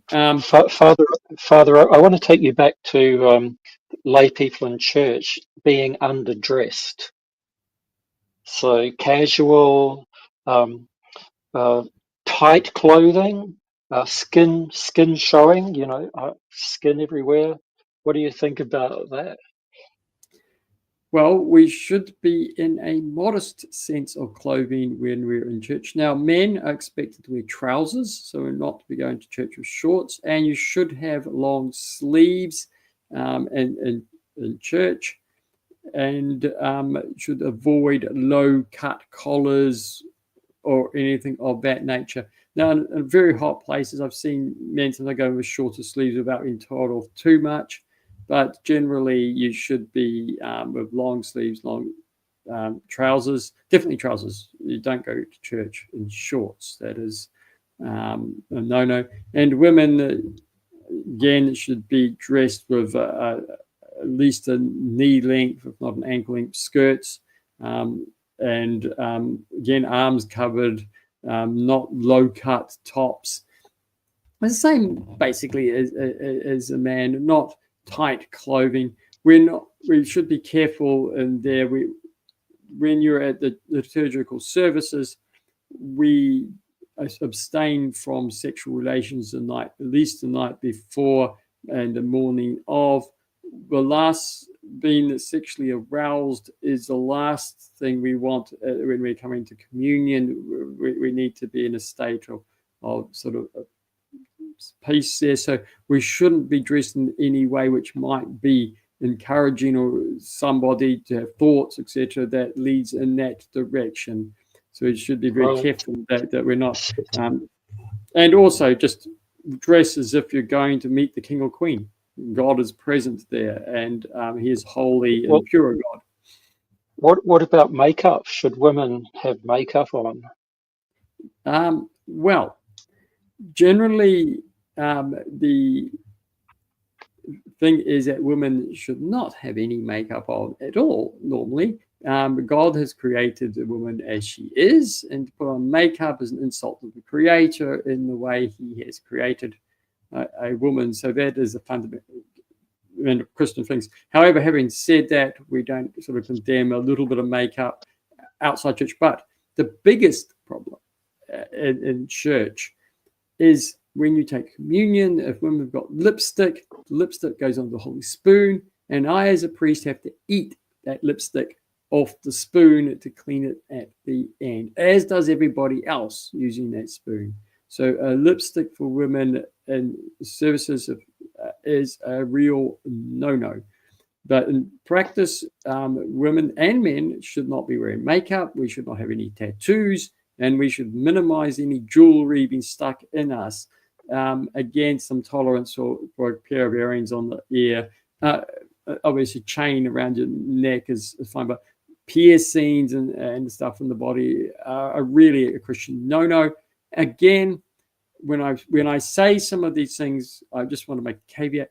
Father, I want to take you back to lay people in church being underdressed. So casual, tight clothing, skin showing, skin everywhere. What do you think about that? Well, we should be in a modest sense of clothing when we're in church. Now, men are expected to wear trousers, so we're not to be going to church with shorts, and you should have long sleeves in church, and should avoid low-cut collars or anything of that nature. Now, in very hot places, I've seen men sometimes go with shorter sleeves without being told off too much. But generally, you should be with long sleeves, long trousers, definitely trousers. You don't go to church in shorts. That is a no-no. And women, again, should be dressed with at least a knee length, if not an ankle length, skirts. And again, arms covered, not low-cut tops. It's the same, basically, as a man, not tight clothing. We should be careful in there. When you're at the liturgical services, we abstain from sexual relations the night, at least the night before and the morning of. The last being sexually aroused is the last thing we want when we're coming to communion. We need to be in a state of sort of peace there. So we shouldn't be dressed in any way which might be encouraging or somebody to have thoughts, etc., that leads in that direction. So we should be very careful that we're not. And also just dress as if you're going to meet the king or queen. God is present there, and he is holy and pure God. What about makeup? Should women have makeup on? Well, generally, the thing is that women should not have any makeup on at all, normally. God has created a woman as she is, and to put on makeup is an insult to the Creator in the way he has created a woman. So that is a fundamental and Christian things. However, having said that, we don't sort of condemn a little bit of makeup outside church. But the biggest problem in church is when you take communion. If women have got lipstick, the lipstick goes on the holy spoon, and I, as a priest, have to eat that lipstick off the spoon to clean it at the end, as does everybody else using that spoon. So lipstick for women in services is a real no-no. But in practice, women and men should not be wearing makeup. We should not have any tattoos, and we should minimize any jewelry being stuck in us. Again, some tolerance for a pair of earrings on the ear. Obviously, chain around your neck is fine, but piercings and stuff in the body are really a Christian no-no. Again, when I say some of these things, I just want to make a caveat.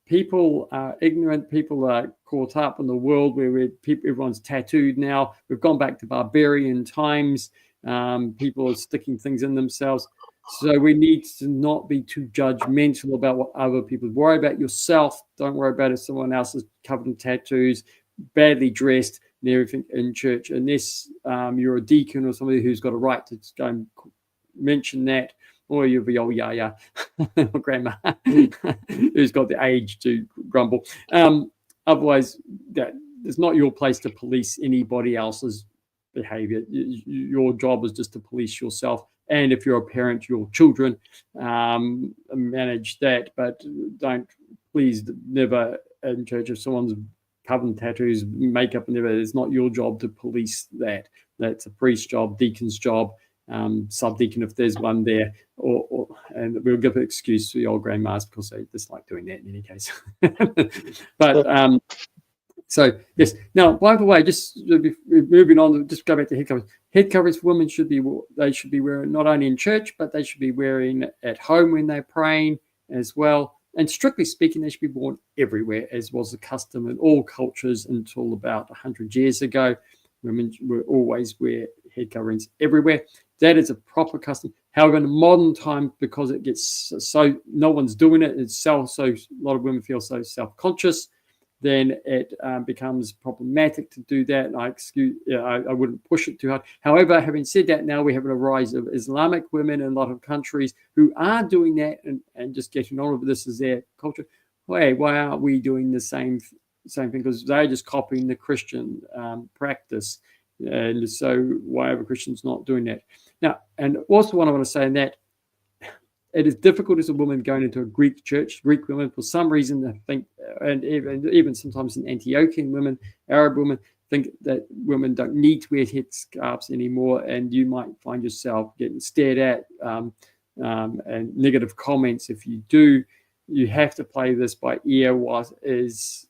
People are ignorant. People are caught up in the world where everyone's tattooed now. We've gone back to barbarian times. People are sticking things in themselves. So we need to not be too judgmental about what other people worry about. Yourself. Don't worry about if someone else is covered in tattoos, badly dressed, and everything in church, unless you're a deacon or somebody who's got a right to go and mention that, or you'll be old yaya or grandma who's got the age to grumble. Otherwise, that it's not your place to police anybody else's behavior. Your job is just to police yourself. And if you're a parent, your children, manage that. But please never in church, if someone's covered in tattoos, makeup, and everything, it's not your job to police that. That's a priest's job, deacon's job, subdeacon if there's one there, and we'll give an excuse to the old grandmas because they dislike doing that in any case. But so yes. Now, by the way, just moving on, just go back to head coverings. Head coverings for women should be wearing not only in church, but they should be wearing at home when they're praying as well. And strictly speaking, they should be worn everywhere, as was the custom in all cultures until about 100 years ago. Women will always wear head coverings everywhere. That is a proper custom. However, in the modern time, because it gets so no one's doing it, so a lot of women feel so self-conscious, then it becomes problematic to do that. I wouldn't push it too hard. However, having said that, now we have a rise of Islamic women in a lot of countries who are doing that and just getting on with this as their culture. Why aren't we doing the same thing? Because they're just copying the Christian practice. And so why are Christians not doing that? Now, and also what I want to say in that, it is difficult as a woman going into a Greek church. Greek women, for some reason, I think, and even sometimes in Antiochian women, Arab women, think that women don't need to wear headscarves anymore, and you might find yourself getting stared at and negative comments if you do. You have to play this by ear. What is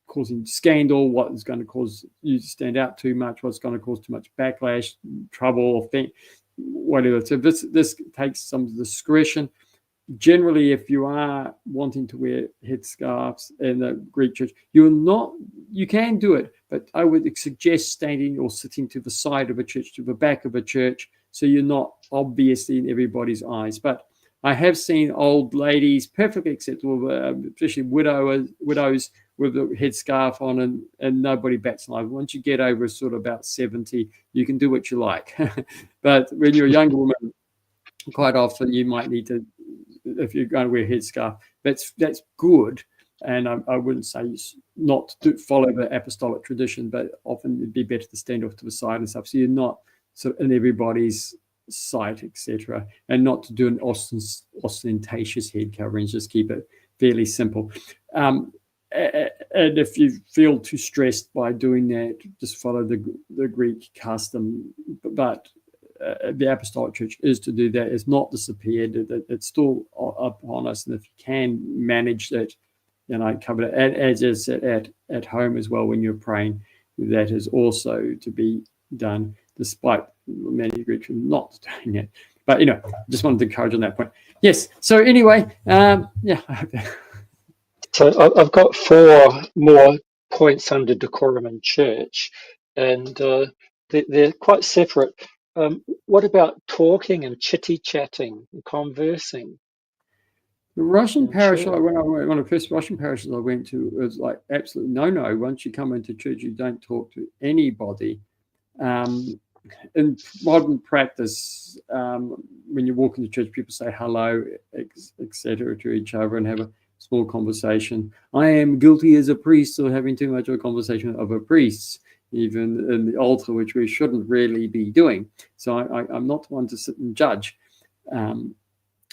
causing scandal? What is going to cause you to stand out too much? What's going to cause too much backlash, trouble, offense, whatever. So this takes some discretion. Generally, if you are wanting to wear headscarves in the Greek church, you can do it, but I would suggest standing or sitting to the side of a church, to the back of a church, so you're not obviously in everybody's eyes. But I have seen old ladies, perfectly acceptable, especially widows with a headscarf on, and nobody bats an eye. Once you get over sort of about 70, you can do what you like. But when you're a younger woman, quite often you might need to, if you're going to wear a headscarf, that's good. And I wouldn't say not to follow the apostolic tradition, but often it'd be better to stand off to the side and stuff, so you're not sort of in everybody's sight, etc., and not to do an ostentatious head covering. Just keep it fairly simple. And if you feel too stressed by doing that, just follow the Greek custom. But the Apostolic Church is to do that. It's not disappeared. It's still upon us, and if you can manage that, cover it. And as I said, at home as well, when you're praying, that is also to be done, despite many Greeks not doing it. But just wanted to encourage on that point. Yes. So anyway, I hope that. So I've got 4 more points under decorum in church, and they're quite separate. What about talking and chitty-chatting and conversing? The Russian parish, Sure. one of the first Russian parishes I went to, was like absolutely no. Once you come into church, you don't talk to anybody. In modern practice, when you walk into church, people say hello, etc., to each other and have a small conversation. I am guilty as a priest of having too much of a conversation with other priests, even in the altar, which we shouldn't really be doing. So I'm not one to sit and judge.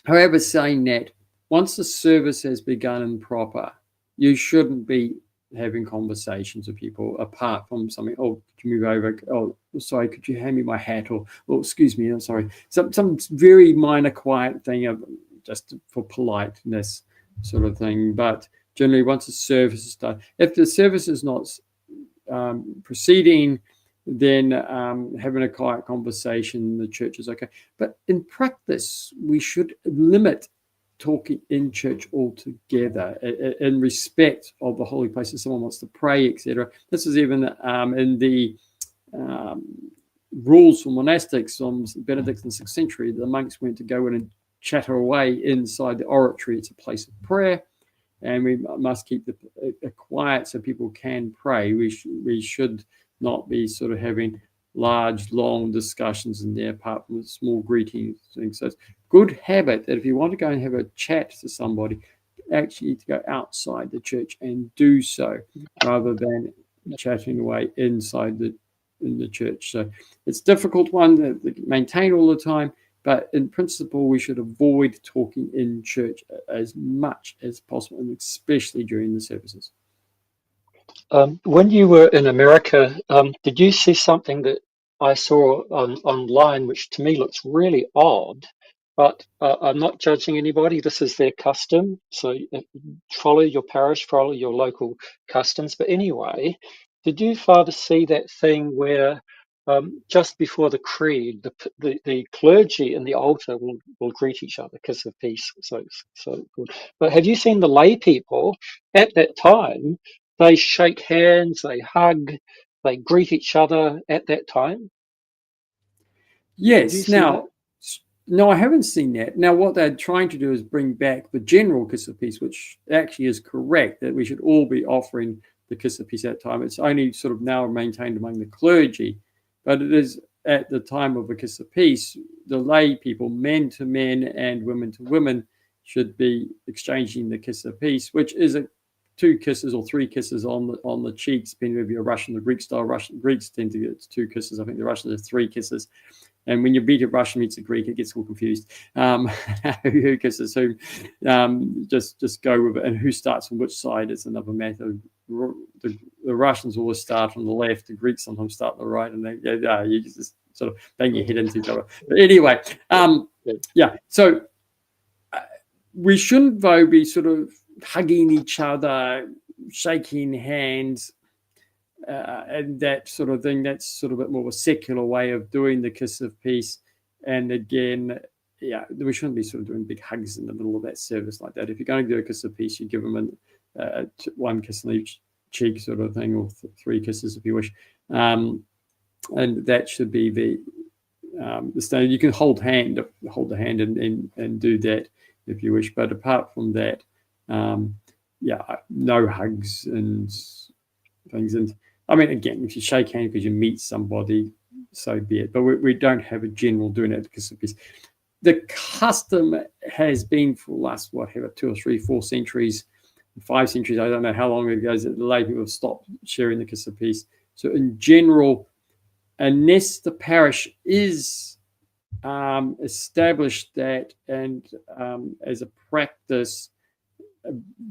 However, saying that, once the service has begun and proper, you shouldn't be having conversations with people apart from something. Oh, could you move over? Oh, sorry, could you hand me my hat? Or oh, excuse me, I'm sorry. Some very minor, quiet thing of just for politeness, sort of thing. But generally, once the service is done, if the service is not proceeding, then having a quiet conversation in the church is okay. But in practice, we should limit talking in church altogether in respect of the holy place. If someone wants to pray, etc. This is even in the rules for monastics from Benedict in the 6th century. The monks went to go in and chatter away inside the oratory. It's a place of prayer, and we must keep it quiet so people can pray. We should not be sort of having large, long discussions in there, apart from small greetings things. So it's good habit that if you want to go and have a chat to somebody, actually to go outside the church and do so, rather than chatting away in the church. So it's a difficult one to maintain all the time, but in principle, we should avoid talking in church as much as possible, and especially during the services. When you were in America, did you see something that I saw online, which to me looks really odd? But I'm not judging anybody. This is their custom. So follow your parish, follow your local customs. But anyway, did you, Father, see that thing where just before the creed, the clergy in the altar will greet each other, kiss of peace. So good. But have you seen the lay people at that time? They shake hands, they hug, they greet each other at that time. Did you Yes. see that? Now, no, I haven't seen that. Now, what they're trying to do is bring back the general kiss of peace, which actually is correct, that we should all be offering the kiss of peace at that time. It's only sort of now maintained among the clergy, but it is at the time of the kiss of peace, the lay people, men to men and women to women, should be exchanging the kiss of peace, which is two kisses or three kisses on the cheeks, depending if you're Russian or Greek style. Greeks tend to get two kisses. I think the Russians have three kisses. And when you beat a Russian meets a Greek, it gets all confused. Who kisses who? Just go with it. And who starts on which side is another matter. The Russians always start on the left. The Greeks sometimes start on the right. And you just sort of bang your head into each other. But anyway, yeah. So we shouldn't, though, be sort of hugging each other, shaking hands, and that sort of thing. That's sort of a bit more of a secular way of doing the kiss of peace. And again, yeah, we shouldn't be sort of doing big hugs in the middle of that service like that. If you're going to do a kiss of peace, you give them one kiss on each cheek sort of thing, or three kisses if you wish. And that should be the standard. You can hold the hand and do that if you wish. But apart from that, no hugs and things. And I mean, again, if you shake hands because you meet somebody, so be it. But we don't have a general doing it because of this. The custom has been for the last, 2 or 3, 4 centuries, 5 centuries. I don't know how long ago that the lay people have stopped sharing the kiss of peace. So in general, unless the parish is established that and as a practice,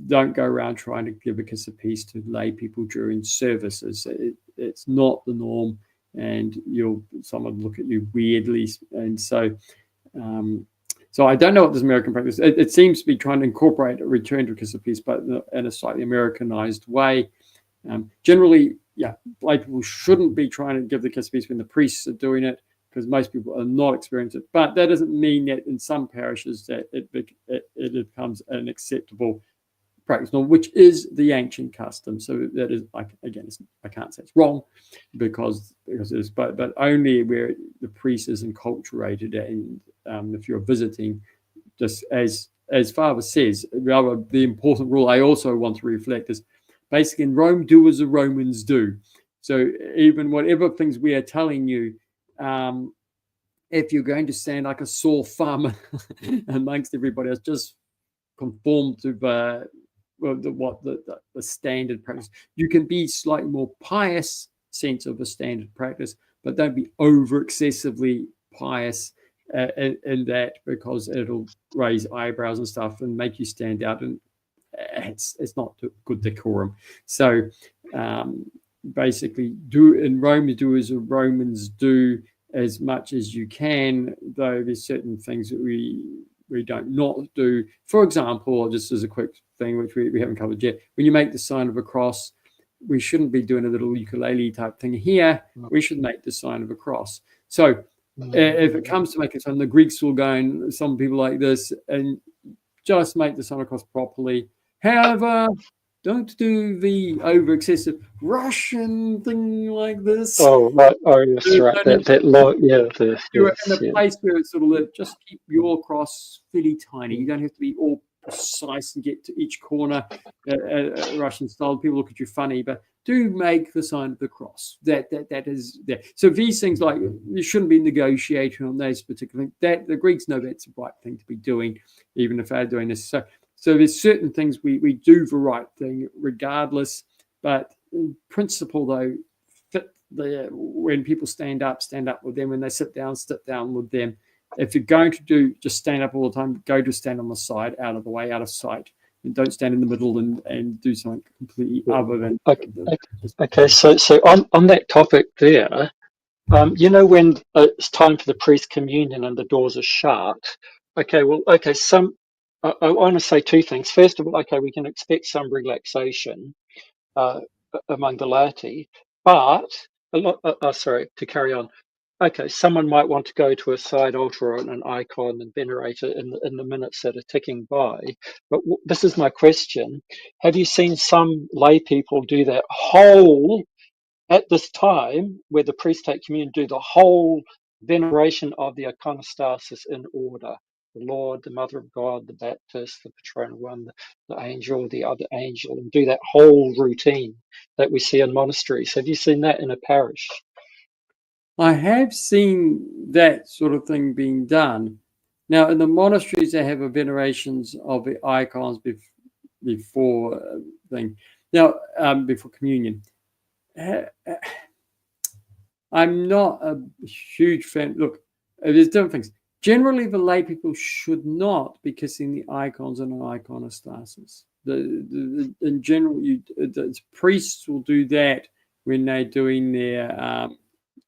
don't go around trying to give a kiss of peace to lay people during services. It's not the norm, and someone look at you weirdly. And so I don't know what this American practice. It seems to be trying to incorporate a return to kiss of peace, but in a slightly Americanized way. Generally, lay people shouldn't be trying to give the kiss of peace when the priests are doing it, because most people are not experiencing it. But that doesn't mean that in some parishes that it becomes an acceptable practice, which is the ancient custom. So that is, again, I can't say it's wrong because it is, but only where the priest is enculturated, and if you're visiting, just as as Father says, the important rule I also want to reflect is basically in Rome, do as the Romans do. So even whatever things we are telling you, if you're going to stand like a sore thumb amongst everybody else, just conform to the standard practice. You can be slightly more pious sense of a standard practice, but don't be over excessively pious in that, because it'll raise eyebrows and stuff and make you stand out, and it's not good decorum. So basically, do in Rome, do as the Romans do as much as you can, though there's certain things that we don't not do. For example, just as a quick thing, which we haven't covered yet, when you make the sign of a cross, we shouldn't be doing a little ukulele type thing here. We should make the sign of a cross. So if it comes to making sign, the Greeks will go, and some people like this, and just make the sign of a cross properly. However, don't do the over excessive Russian thing like this. Oh, right. Oh, yes, right. That law, yeah. You're in a place where it's sort of just keep your cross fairly tiny. You don't have to be all precise and get to each corner Russian style. People look at you funny, but do make the sign of the cross. That is there. So these things, like, you shouldn't be negotiating on those particular things. That the Greeks know that's the right thing to be doing, even if they're doing this. So there's certain things we do the right thing regardless, but in principle, though, when people stand up with them. When they sit down with them. If you're going to do just stand up all the time, go to stand on the side, out of the way, out of sight, and don't stand in the middle and do something completely other than. Okay, so on that topic there, when it's time for the priest communion and the doors are shut. I want to say two things. First of all, we can expect some relaxation among the laity, but to carry on. Okay, someone might want to go to a side altar or an icon and venerate it in the minutes that are ticking by. But this is my question: have you seen some lay people do that whole at this time, where the priest take communion, do the whole veneration of the iconostasis in order? The Lord, the Mother of God, the Baptist, the Patronal One, the angel, the other angel, and do that whole routine that we see in monasteries. Have you seen that in a parish? I have seen that sort of thing being done. Now, in the monasteries, they have a venerations of the icons before thing. Now, before communion. I'm not a huge fan. Look, there's different things. Generally, the lay people should not be kissing the icons in an iconostasis. In general, the priests will do that when they're doing their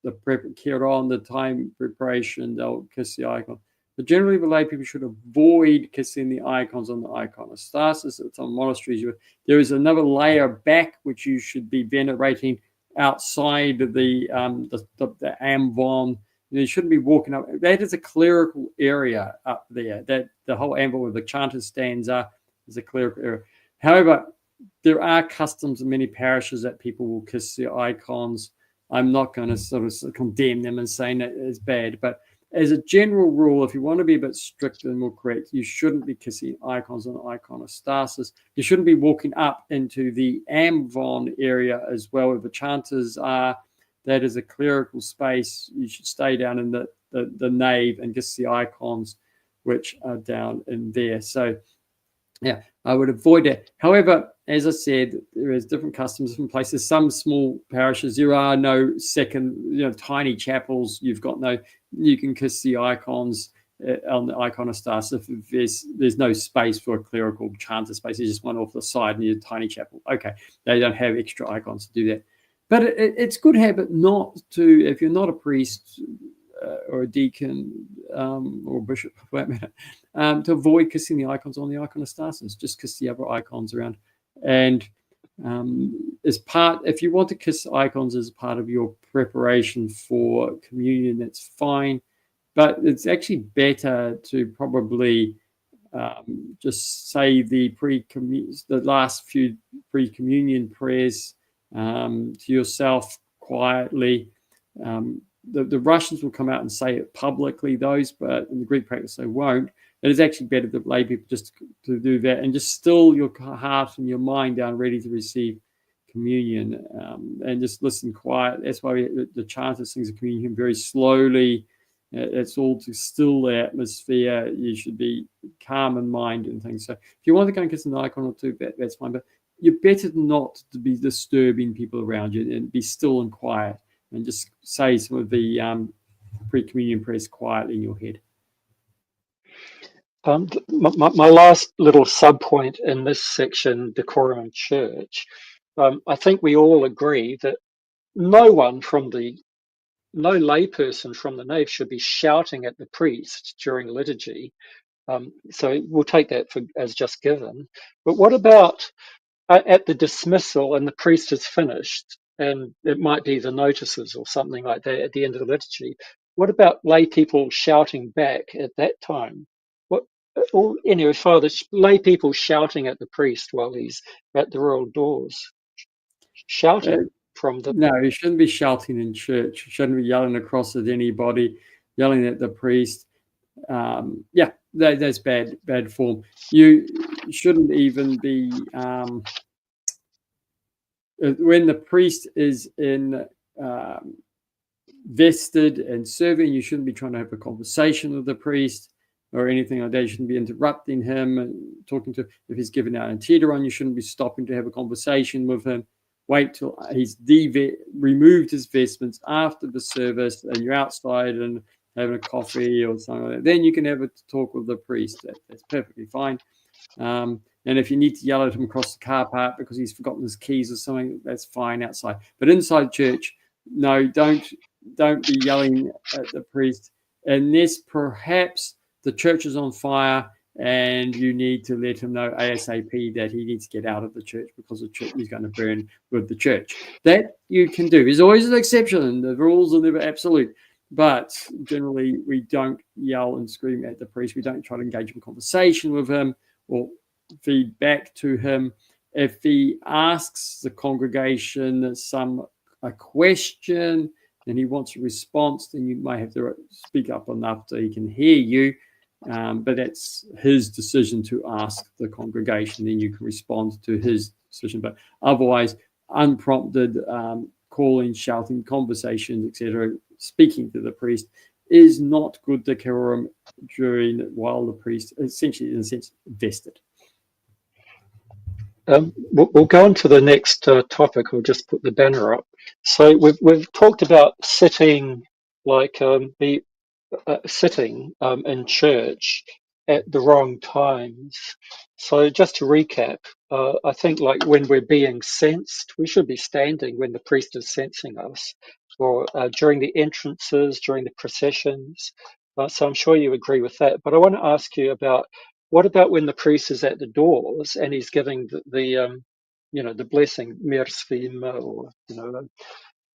the the time preparation. They'll kiss the icon. But generally, the lay people should avoid kissing the icons on the iconostasis. It's on monasteries. There is another layer back which you should be venerating outside of the ambon. You shouldn't be walking up. That is a clerical area up there. That the whole ambon where the chanter stands up is a clerical area. However, there are customs in many parishes that people will kiss the icons. I'm not going to sort of condemn them and saying that it's bad, but as a general rule, if you want to be a bit stricter and more correct, you shouldn't be kissing icons on iconostasis. You shouldn't be walking up into the ambon area as well, where the chanters are. That is a clerical space. You should stay down in the nave and kiss the icons, which are down in there. So, yeah, I would avoid it. However, as I said, there is different customs, different places. Some small parishes, there are no tiny chapels. You can kiss the icons on the iconostasis. If there's no space for a clerical chanter space, there's just one off the side near a tiny chapel. Okay, they don't have extra icons to do that. But it's good habit not to, if you're not a priest or a deacon or bishop, for that matter, to avoid kissing the icons on the iconostasis. Just kiss the other icons around. And if you want to kiss icons as part of your preparation for communion, that's fine. But it's actually better to probably just say the last few pre-communion prayers to yourself quietly. The Russians will come out and say it publicly, but in the Greek practice they won't. It is actually better that lay people just to do that and just still your heart and your mind down, ready to receive communion, and just listen quiet. That's why the chanter sings a communion very slowly. It's all to still the atmosphere. You should be calm in mind and things. So if you want to go and kiss an icon or two, that's fine. But you're better not to be disturbing people around you, and be still and quiet, and just say some of the pre-communion prayers quietly in your head. My last little sub-point in this section, decorum in church, I think we all agree that no layperson from the nave should be shouting at the priest during liturgy. So we'll take that as just given. But what about at the dismissal and the priest is finished, and it might be the notices or something like that at the end of the liturgy? What about lay people shouting back at that time? What, or anyway, Father, lay people shouting at the priest while he's at the royal doors, shouting from the. No, you shouldn't be shouting in church. You shouldn't be yelling across at anybody, yelling at the priest. Yeah, that's bad form. You shouldn't even be when the priest is in vested and serving. You shouldn't be trying to have a conversation with the priest or anything like that. You shouldn't be interrupting him and talking to. If he's giving out Antediron, you shouldn't be stopping to have a conversation with him. Wait till he's removed his vestments after the service and you're outside and having a coffee or something like that. Then you can have a talk with the priest. That's perfectly fine. And if you need to yell at him across the car park because he's forgotten his keys or something, that's fine outside. But inside church, no, don't be yelling at the priest unless perhaps the church is on fire and you need to let him know ASAP that he needs to get out of the church because the church is going to burn with the church. That you can do. There's always an exception. The rules are never absolute. But generally, we don't yell and scream at the priest. We don't try to engage in conversation with him or feed back to him. If he asks the congregation a question and he wants a response, then you may have to speak up enough so he can hear you. But that's his decision to ask the congregation. Then you can respond to his decision. But otherwise, unprompted calling, shouting, conversations, etc., speaking to the priest is not good decorum while the priest, essentially, in a sense, vested. We'll go on to the next topic. I'll just put the banner up. So we've talked about sitting, like sitting in church at the wrong times. So just to recap, I think like when we're being sensed, we should be standing when the priest is sensing us, or during the entrances, during the processions. So I'm sure you agree with that. But I want to ask you about what about when the priest is at the doors and he's giving the blessing, Mersvim, or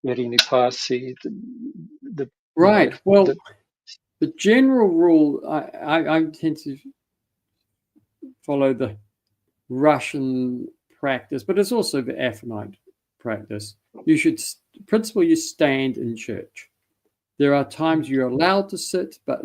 Irini Pasi, Right. Well, the general rule, I tend to follow the Russian practice, but it's also the Athonite practice. You should, principle, you stand in church. There are times you're allowed to sit, but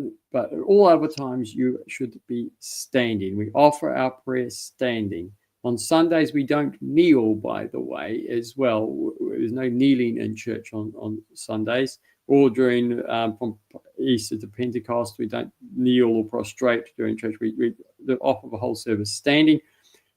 all other times you should be standing. We offer our prayer standing. On Sundays, we don't kneel, by the way, as well. There's no kneeling in church on Sundays, or during from Easter to Pentecost, we don't kneel or prostrate during church. We offer the whole service standing.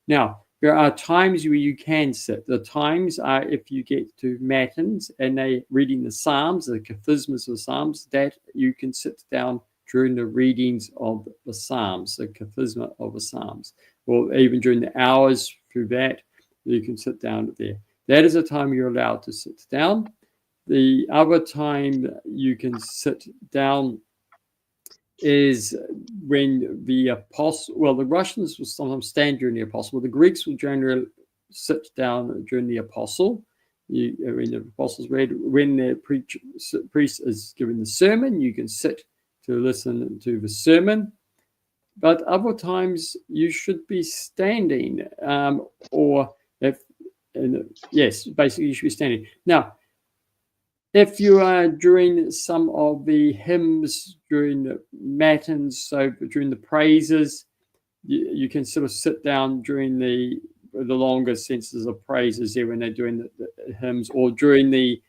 Now, there are times where you can sit. The times are if you get to Matins and they're reading the Psalms, the Kathismas of the Psalms, that you can sit down during the readings of the Psalms, the Kathisma of the Psalms. Or even during the hours through that, you can sit down there. That is a time you're allowed to sit down. The other time you can sit down is when the apostle, well, the Russians will sometimes stand during the apostle, the Greeks will generally sit down during the apostle. When the apostles read, when the priest is giving the sermon, you can sit to listen to the sermon. But other times you should be standing, yes, basically you should be standing. Now, if you are during some of the hymns during the matins, so during the praises, you can sort of sit down during the longer sentences of praises there when they're doing the hymns, or during the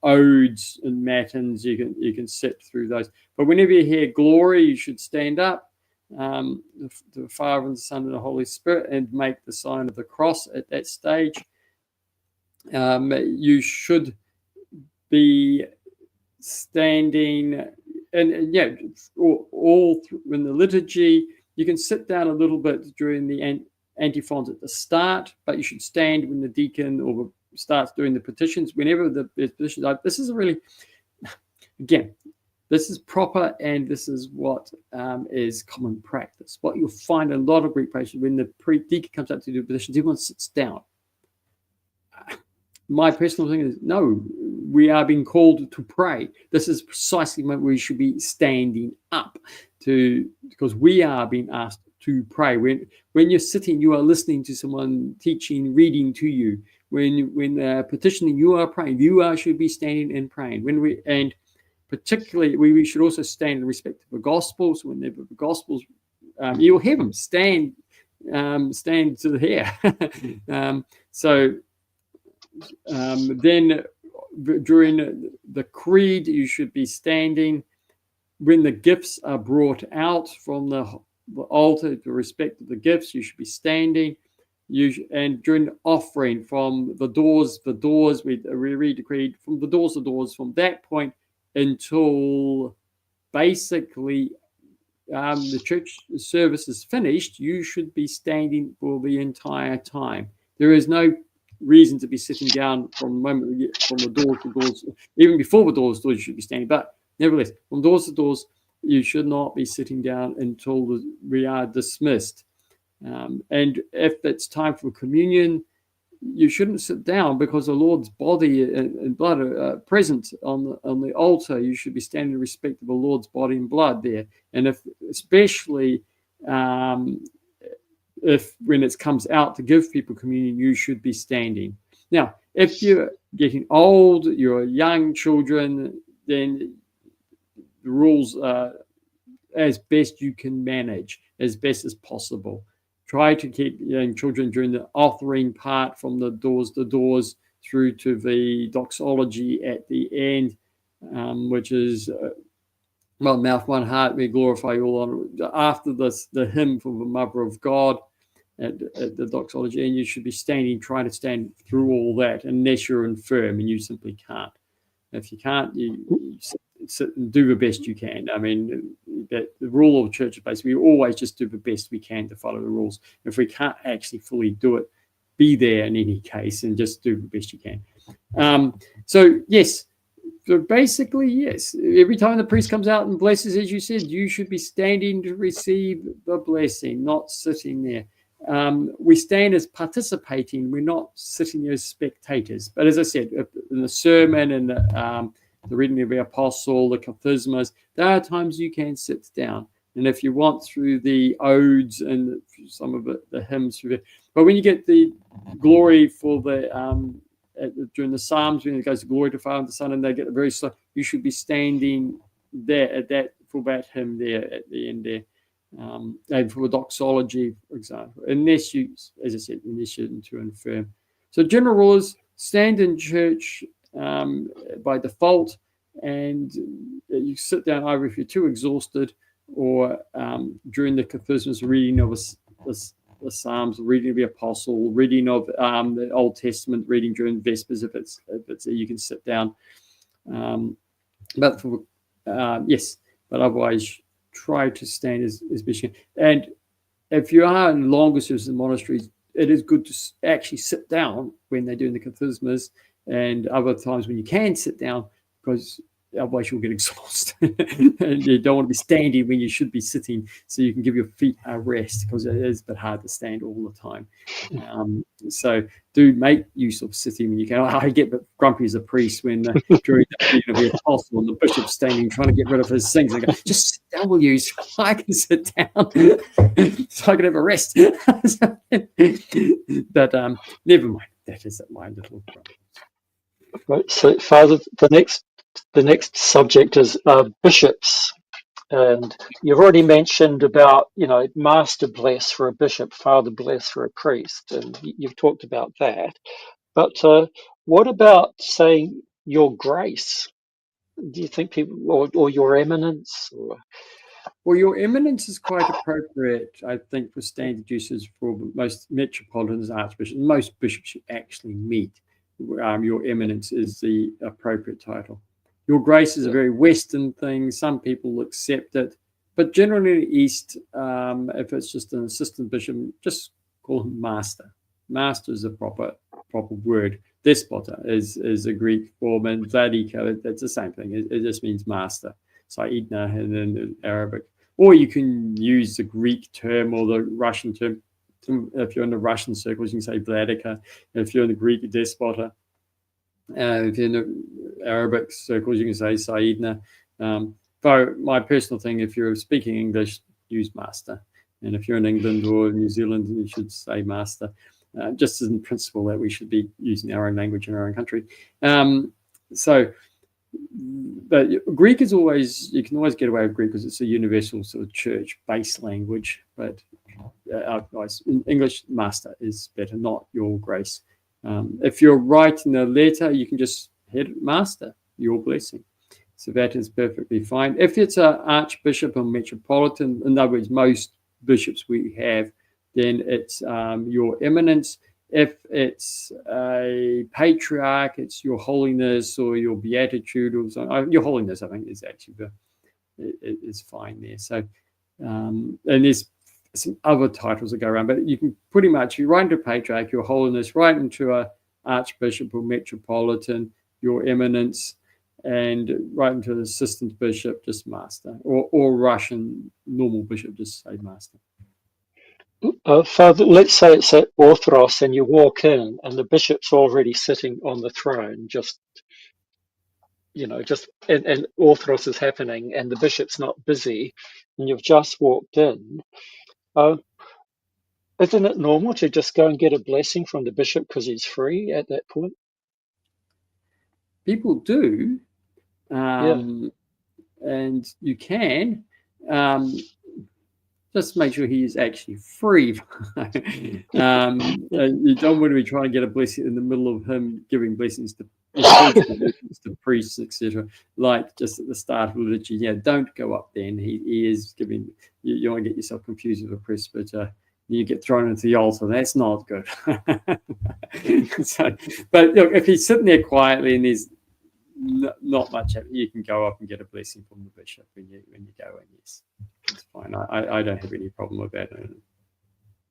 odes and matins, you can sit through those. But whenever you hear glory, you should stand up, the Father and the Son and the Holy Spirit, and make the sign of the cross at that stage. You should be standing, and yeah, all in the liturgy. You can sit down a little bit during the antiphons at the start, but you should stand when the deacon or starts doing the petitions. Whenever the petitions, this is really, again, this is proper, and this is what is common practice. What you'll find a lot of Greek priests, when the deacon comes up to do petitions, everyone sits down. My personal thing is, no, we are being called to pray. This is precisely when we should be standing up, because we are being asked to pray. When you're sitting, you are listening to someone teaching, reading to you. When petitioning, you are praying. You should be standing and praying. And particularly, we should also stand in respect of the Gospels. Whenever the Gospels, you'll hear them stand to the hair. Then during the creed, you should be standing. When the gifts are brought out from the altar, to respect of the gifts, you should be standing. And during the offering, from the doors, we read the creed from the doors, from that point until basically the church service is finished, you should be standing for the entire time. There is no reason to be sitting down from the moment we get from the doors to doors. Even before the doors you should be standing. But nevertheless, from doors to doors, you should not be sitting down until we are dismissed. And if it's time for communion, you shouldn't sit down, because the Lord's body and blood are present on the altar. You should be standing in respect of the Lord's body and blood there. And especially if when it comes out to give people communion, you should be standing. Now, if you're getting old, you're young children, then the rules are as best you can manage, as best as possible. Try to keep young children during the offering part, from the doors to doors through to the doxology at the end, which is one mouth, one heart, we glorify you all honor. After this, the hymn for the Mother of God at the doxology, and you should be standing, trying to stand through all that, unless you're infirm, and you simply can't. If you can't, you sit and do the best you can. I mean, the rule of the church is basically we always just do the best we can to follow the rules. If we can't actually fully do it, be there in any case and just do the best you can. So yes, so basically, yes, every time the priest comes out and blesses, as you said, you should be standing to receive the blessing, not sitting there. We stand as participating. We're not sitting as spectators. But as I said, in the sermon and the reading of the apostle, the kathismas, there are times you can sit down. And if you want, through the odes and some of the hymns, but when you get the glory for the during the Psalms, when it goes to glory to Father and the Son, and they get very slow, you should be standing there at that for that hymn there at the end there. And for a doxology, for example, unless you, as I said, unless you're into infirm. So general rule is stand in church by default, and you sit down either if you're too exhausted, or during the kathismas, reading of the Psalms, reading of the Apostle, reading of the Old Testament, reading during Vespers, if it's you can sit down. But for but otherwise, try to stand as best you can. And if you are in longer services in monasteries, it is good to actually sit down when they're doing the kathismas, and other times when you can sit down, because otherwise you'll get exhausted and you don't want to be standing when you should be sitting, so you can give your feet a rest, because it is a bit hard to stand all the time. So do make use of sitting when you can. I get a bit grumpy as a priest when during the reading of the apostle and the bishop's standing trying to get rid of his things, and I go, just sit down, will you, so I can sit down so I can have a rest. But never mind, that is my little grumpy. Right, so Father, the next The next subject is bishops. And you've already mentioned about, master bless for a bishop, father bless for a priest, and you've talked about that. But what about saying your grace? Do you think people, or your eminence? Well, your eminence is quite appropriate, I think, for standard uses for most metropolitans, archbishops. Most bishops you actually meet. Your eminence is the appropriate title. Your grace is a very Western thing. Some people accept it. But generally in the East, if it's just an assistant bishop, just call him master. Master is a proper word. Despota is a Greek form, and Vladika, that's the same thing. It just means master. Saidna in Arabic. Or you can use the Greek term or the Russian term. If you're in the Russian circles, you can say Vladika. If you're in the Greek, Despota. If you're in the Arabic circles, you can say Saidna. But my personal thing, if you're speaking English, use master. And if you're in England or New Zealand, you should say master. Just as in principle that we should be using our own language in our own country. But Greek is always, you can always get away with Greek because it's a universal sort of church-based language. But in English, master is better, not your grace. If you're writing a letter, you can just head master, your blessing. So that is perfectly fine. If it's an archbishop or metropolitan, in other words, most bishops we have, then it's your eminence. If it's a patriarch, it's your holiness or your beatitude or something. Your holiness, I think, is actually is fine there. So, and there's some other titles that go around, but you can pretty much, you write into patriarch, your holiness, right into a archbishop or metropolitan, your eminence, and right into an assistant bishop, just master, or Russian normal bishop, just say master. Father, let's say it's at Orthodox and you walk in and the bishop's already sitting on the throne, and Orthodox is happening and the bishop's not busy and you've just walked in. Isn't it normal to just go and get a blessing from the bishop because he's free at that point? People do. Yeah. And you can just make sure he is actually free. You don't want to be trying to get a blessing in the middle of him giving blessings to priests, etc. Like just at the start of the liturgy. Yeah, don't go up then. He is giving. You want to get yourself confused with a presbyter. You get thrown into the altar. That's not good. But look, if he's sitting there quietly and there's not much happening, you can go up and get a blessing from the bishop when you go in. Yes, it's fine. I don't have any problem with that.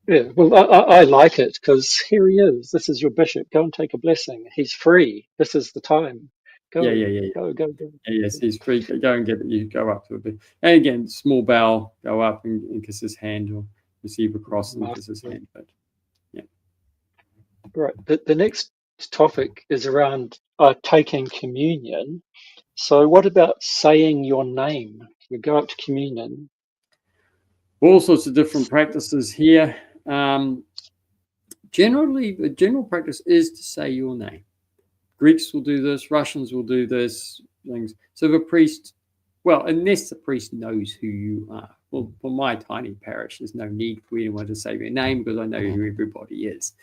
Yeah, well, I like it because here he is. This is your bishop. Go and take a blessing. He's free. This is the time. Go. Go. Yes, he's free. Go and get it. You go up to a bit. And again, small bow, go up and kiss his hand or receive a cross and kiss his hand. But yeah. Right. The next topic is around taking communion. So what about saying your name? You go up to communion. All sorts of different practices here. Generally, the general practice is to say your name. Greeks will do this, Russians will do this, things. So the priest, well, unless the priest knows who you are. Well, for my tiny parish, there's no need for anyone to say their name because I know who everybody is.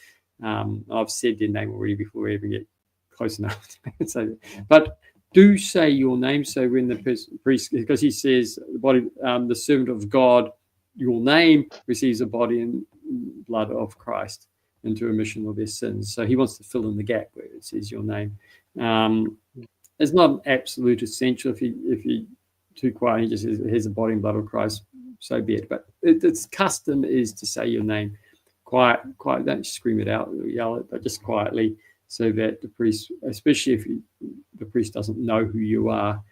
I've said their name already before we even get close enough to say that. But do say your name. So when the priest, because he says the body, the servant of God, your name receives the body and blood of Christ into remission of their sins. So he wants to fill in the gap where it says your name. It's not an absolute essential. If he too quiet, he just says, here's the body and blood of Christ, so be it. But its custom is to say your name quiet. Don't scream it out or yell it, but just quietly, so that the priest, especially if the priest doesn't know who you are,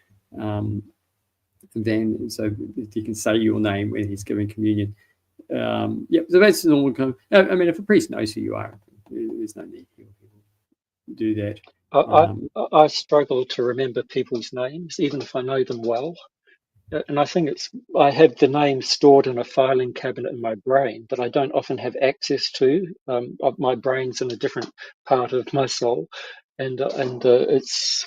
then so he can say your name when he's giving communion. So that's normal. I mean, if a priest knows who you are, there's no need he'll do that. I struggle to remember people's names, even if I know them well. And I think I have the name stored in a filing cabinet in my brain that I don't often have access to. My brain's in a different part of my soul, and it's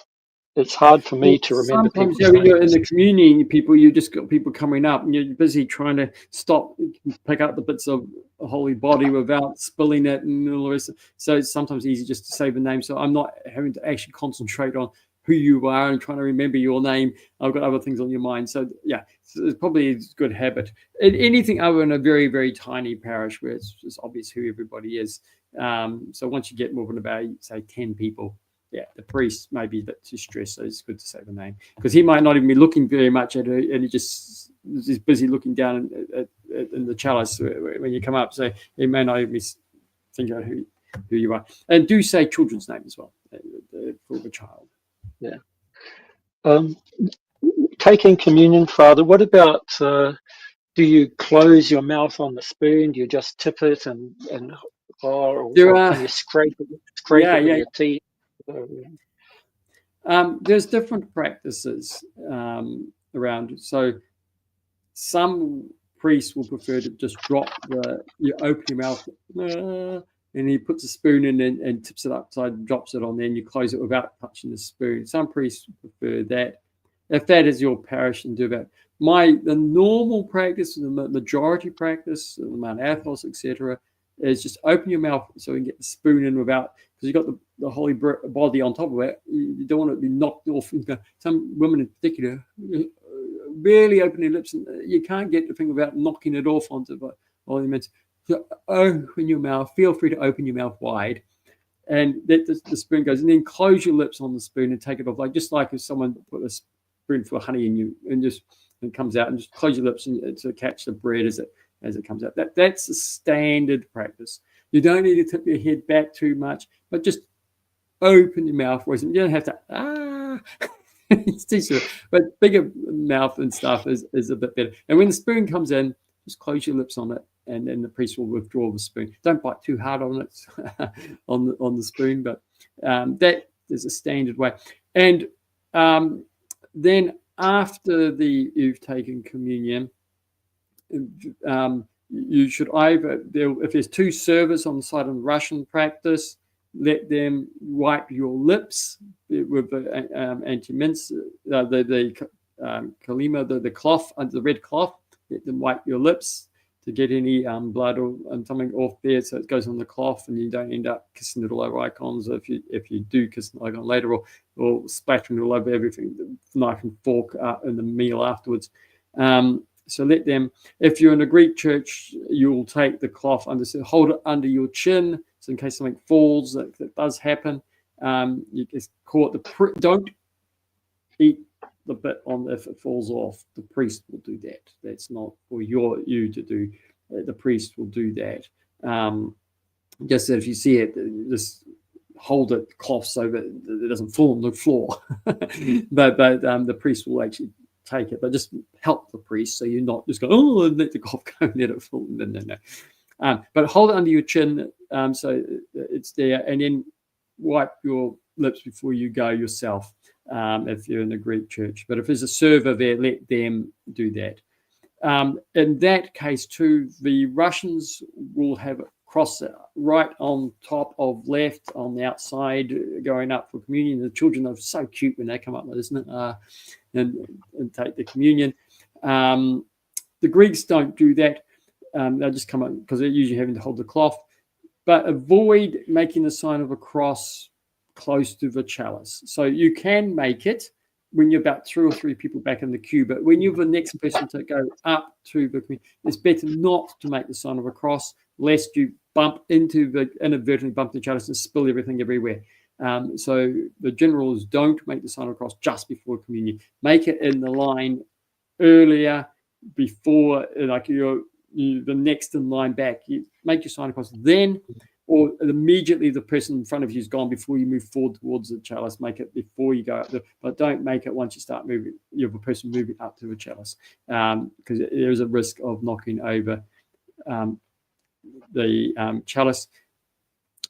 it's hard for me Well, to remember sometimes, people's when you're in names. the communion, you just got people coming up, and you're busy trying to pick up the bits of the holy body without spilling it and all the rest. So it's sometimes easy just to say the name. So I'm not having to actually concentrate on who you are and trying to remember your name. I've got other things on your mind. So yeah, it's probably a good habit. Anything other than a very, very tiny parish where it's just obvious who everybody is. So once you get more than about, say, 10 people, yeah, the priest may be a bit too stressed, so it's good to say the name, because he might not even be looking very much at it, and he just is busy looking down in the chalice when you come up. So he may not even be thinking about who you are. And do say children's name as well for the child. Yeah. Taking communion, Father, what about, do you close your mouth on the spoon? Do you just tip it There or are, can you scrape yeah, it with yeah. your teeth? There's different practices around. So some priests will prefer to just you open your mouth, and he puts a spoon in and tips it upside and drops it on there, and you close it without touching the spoon. Some priests prefer that. If that is your parish, and do that. The normal practice, the majority practice, the Mount Athos, etc., is just open your mouth so you can get the spoon in without, because you've got the holy body on top of it. You don't want it to be knocked off. Some women in particular really open their lips, and you can't get the thing without knocking it off onto the elements. So open your mouth. Feel free to open your mouth wide, and let the spoon goes, and then close your lips on the spoon and take it off, just like if someone put a spoonful of honey in you and it comes out, and just close your lips and to catch the bread as it comes out. That's the standard practice. You don't need to tip your head back too much, but just open your mouth. You don't have to it's too short, but bigger mouth and stuff is a bit better. And when the spoon comes in, just close your lips on it, and then the priest will withdraw the spoon. Don't bite too hard on it on the spoon, but that is a standard way. And then after you've taken communion, you should either, if there's two servers on the side of the Russian practice, let them wipe your lips with the anti-mince, the kalima, the cloth, the red cloth. Let them wipe your lips to get any blood or something off there, so it goes on the cloth, and you don't end up kissing it all over icons. If you do kiss an icon later, or splattering all over everything, the knife and fork in the meal afterwards. So let them. If you're in a Greek church, you'll take the cloth hold it under your chin, so in case something falls, that does happen. You just call it don't eat the bit on if it falls off. The priest will do that. That's not for you to do. The priest will do that. Just that if you see it, just hold it cloth so that it doesn't fall on the floor. but the priest will actually take it, but just help the priest, so you're not just go, let the cloth go and let it fall. No. But hold it under your chin, so it's there, and then wipe your lips before you go yourself, if you're in a Greek church. But if there's a server there, let them do that. In that case too, the Russians will have a cross right on top of left on the outside going up for communion. The children are so cute when they come up, isn't it? And take the communion. The Greeks don't do that. They'll just come up because they're usually having to hold the cloth. But avoid making the sign of a cross close to the chalice. So you can make it when you're about 2 or 3 people back in the queue, but when you're the next person to go up to the communion, it's better not to make the sign of a cross, lest you inadvertently bump the chalice and spill everything everywhere. So the generals don't make the sign of a cross just before communion. Make it in the line earlier, before, like you're the next in line back. You make your sign of cross then, or immediately the person in front of you is gone before you move forward towards the chalice. Make it before you go up there, but don't make it once you start moving. You have a person moving up to the chalice, because there is a risk of knocking over the chalice.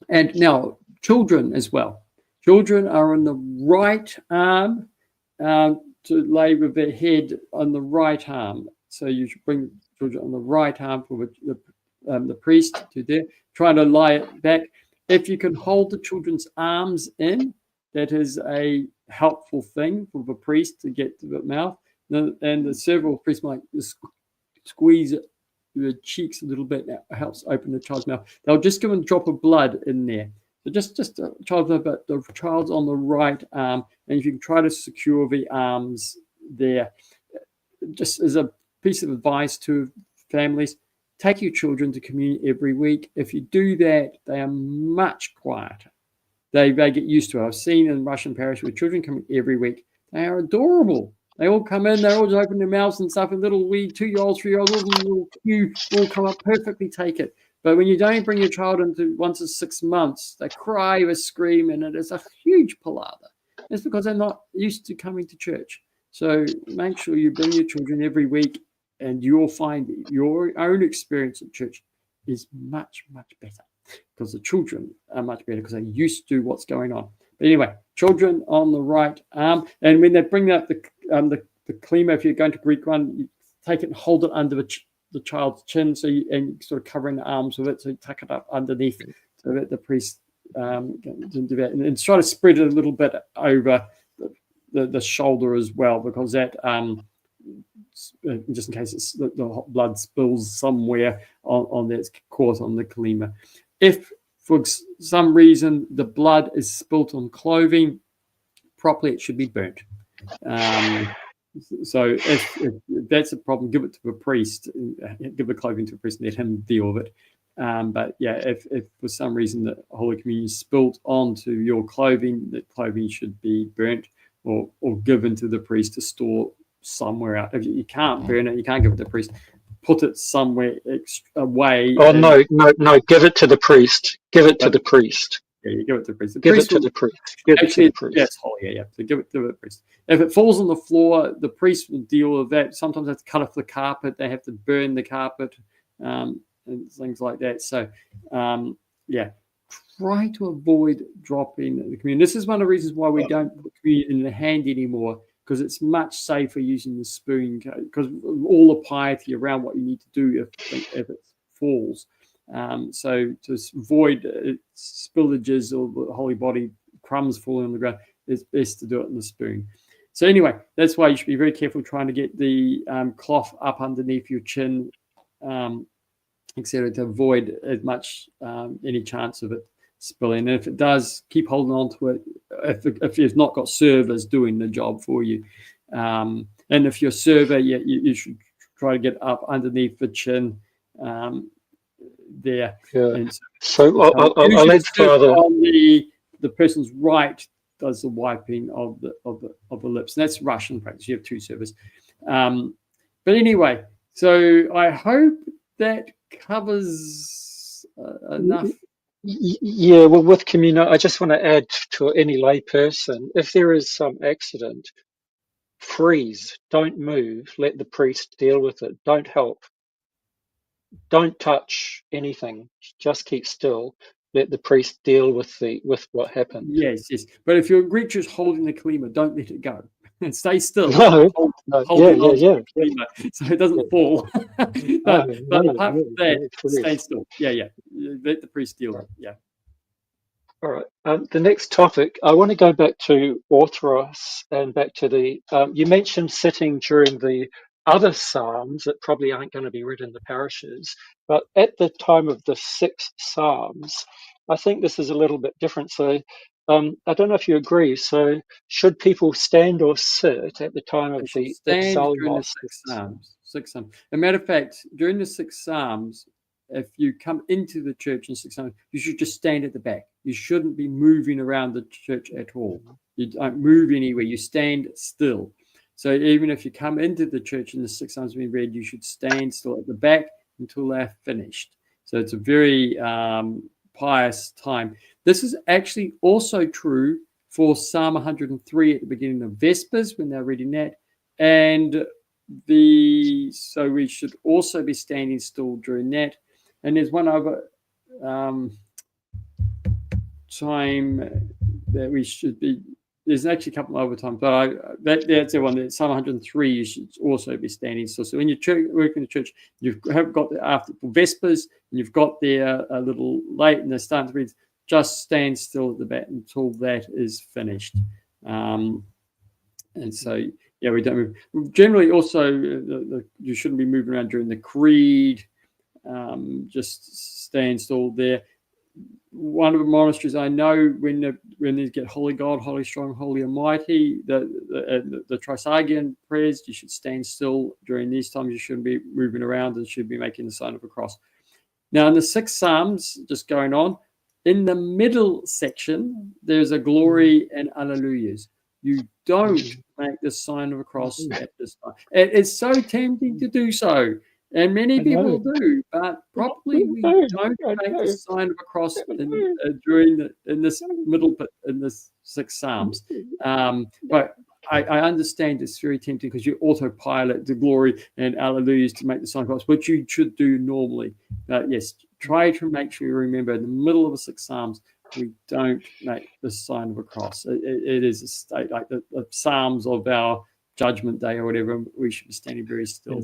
And now children as well. Children are on the right arm to lay with their head on the right arm. So you should bring children on the right arm for the priest to there. Try to lie it back. If you can hold the children's arms in, that is a helpful thing for the priest to get to the mouth. And the several priests might squeeze the cheeks a little bit. That helps open the child's mouth. They'll just give them a drop of blood in there. So just a child, but the child's on the right arm, and if you can try to secure the arms there. Just as a piece of advice to families, take your children to communion every week. If you do that, they are much quieter. They get used to it. I've seen in Russian parish where children come in every week. They are adorable. They all come in, they all just open their mouths and stuff, and little wee 2-year-olds, 3-year-olds, little cue all come up, perfectly take it. But when you don't bring your child into once in 6 months, they cry, they scream, and it is a huge palaver. It's because they're not used to coming to church. So make sure you bring your children every week, and you'll find your own experience at church is much, much better, because the children are much better because they're used to what's going on. But anyway, children on the right arm, and when they bring up the klima, if you're going to Greek one, you take it and hold it under the child's chin, so and sort of covering the arms with it, so you tuck it up underneath, so that the priest can do that, and try to spread it a little bit over the shoulder as well, because that just in case the blood spills somewhere on that's caught on the klima. If for some reason the blood is spilt on clothing, properly it should be burnt. So if that's a problem, give it to the priest, give the clothing to the priest, and let him deal with it. But yeah, if for some reason the Holy Communion is spilt onto your clothing, that clothing should be burnt or given to the priest to store somewhere out. If you can't burn it, you can't give it to the priest. Put it somewhere away. Oh, no, give it to the priest. Give it to the priest. Yeah, you give it to the priest. Give it to the priest. Yes, holy, yeah. So give it to the priest. If it falls on the floor, the priest will deal with that. Sometimes they have to cut off the carpet. They have to burn the carpet and things like that. So, yeah, try to avoid dropping the communion. This is one of the reasons why we don't put communion in the hand anymore, because it's much safer using the spoon, because all the piety around what you need to do if it falls. So to avoid spillages or the holy body crumbs falling on the ground, it's best to do it in the spoon. So anyway, that's why you should be very careful trying to get the cloth up underneath your chin, etc., to avoid as much any chance of it spilling. And if it does, keep holding on to it if you've not got servers doing the job for you. And if you're a server, you should try to get up underneath the chin there. Yeah. And so I'll add further. On the person's right does the wiping of the lips, and that's Russian practice. You have 2 servers. But anyway, so I hope that covers enough. Yeah, well, with communion, I just want to add to any lay person, if there is some accident, freeze, don't move, let the priest deal with it, don't help, don't touch anything, just keep still, let the priest deal with what happened. Yes. But if your Greek is holding the klima, don't let it go. And stay still. No. Yeah. So it doesn't fall. but apart from that, stay still. Yeah. Let the priest deal with it. Yeah. All right. The next topic, I want to go back to Orthodox and back to the. You mentioned sitting during the other psalms that probably aren't going to be read in the parishes, but at the time of the 6 psalms, I think this is a little bit different. So I don't know if you agree. So should people stand or sit at the time of the psalms? 6 psalms. As a matter of fact, during the 6 psalms, if you come into the church in 6 psalms, you should just stand at the back. You shouldn't be moving around the church at all. You don't move anywhere. You stand still. So even if you come into the church and the 6 psalms being read, you should stand still at the back until they're finished. So it's a very pious time. This is actually also true for Psalm 103 at the beginning of Vespers when they're reading that. And so we should also be standing still during that. And there's one other time that we should be. There's actually a couple of other times, but that's the one. Psalm 103, you should also be standing still. So when you work in the church, you've got the after Vespers, and you've got there a little late, and they're starting to read. Just stand still at the back until that is finished. And so, yeah, we don't move. Generally, also, you shouldn't be moving around during the creed. Just stand still there. One of the monasteries I know, when they get Holy God, Holy Strong, Holy Almighty, the Trisagion prayers, you should stand still during these times. You shouldn't be moving around and should be making the sign of a cross. Now, in the 6 Psalms, just going on, in the middle section, there's a glory and alleluias. You don't make the sign of a cross at this time. It's so tempting to do so, and many people do, but probably we don't make the sign of a cross in this middle bit, in this 6 Psalms. But I understand it's very tempting because you autopilot the glory and alleluias to make the sign of cross, which you should do normally. Yes, try to make sure you remember in the middle of the 6 Psalms, we don't make the sign of a cross. It is a state like the Psalms of our Judgment Day or whatever. We should be standing very still.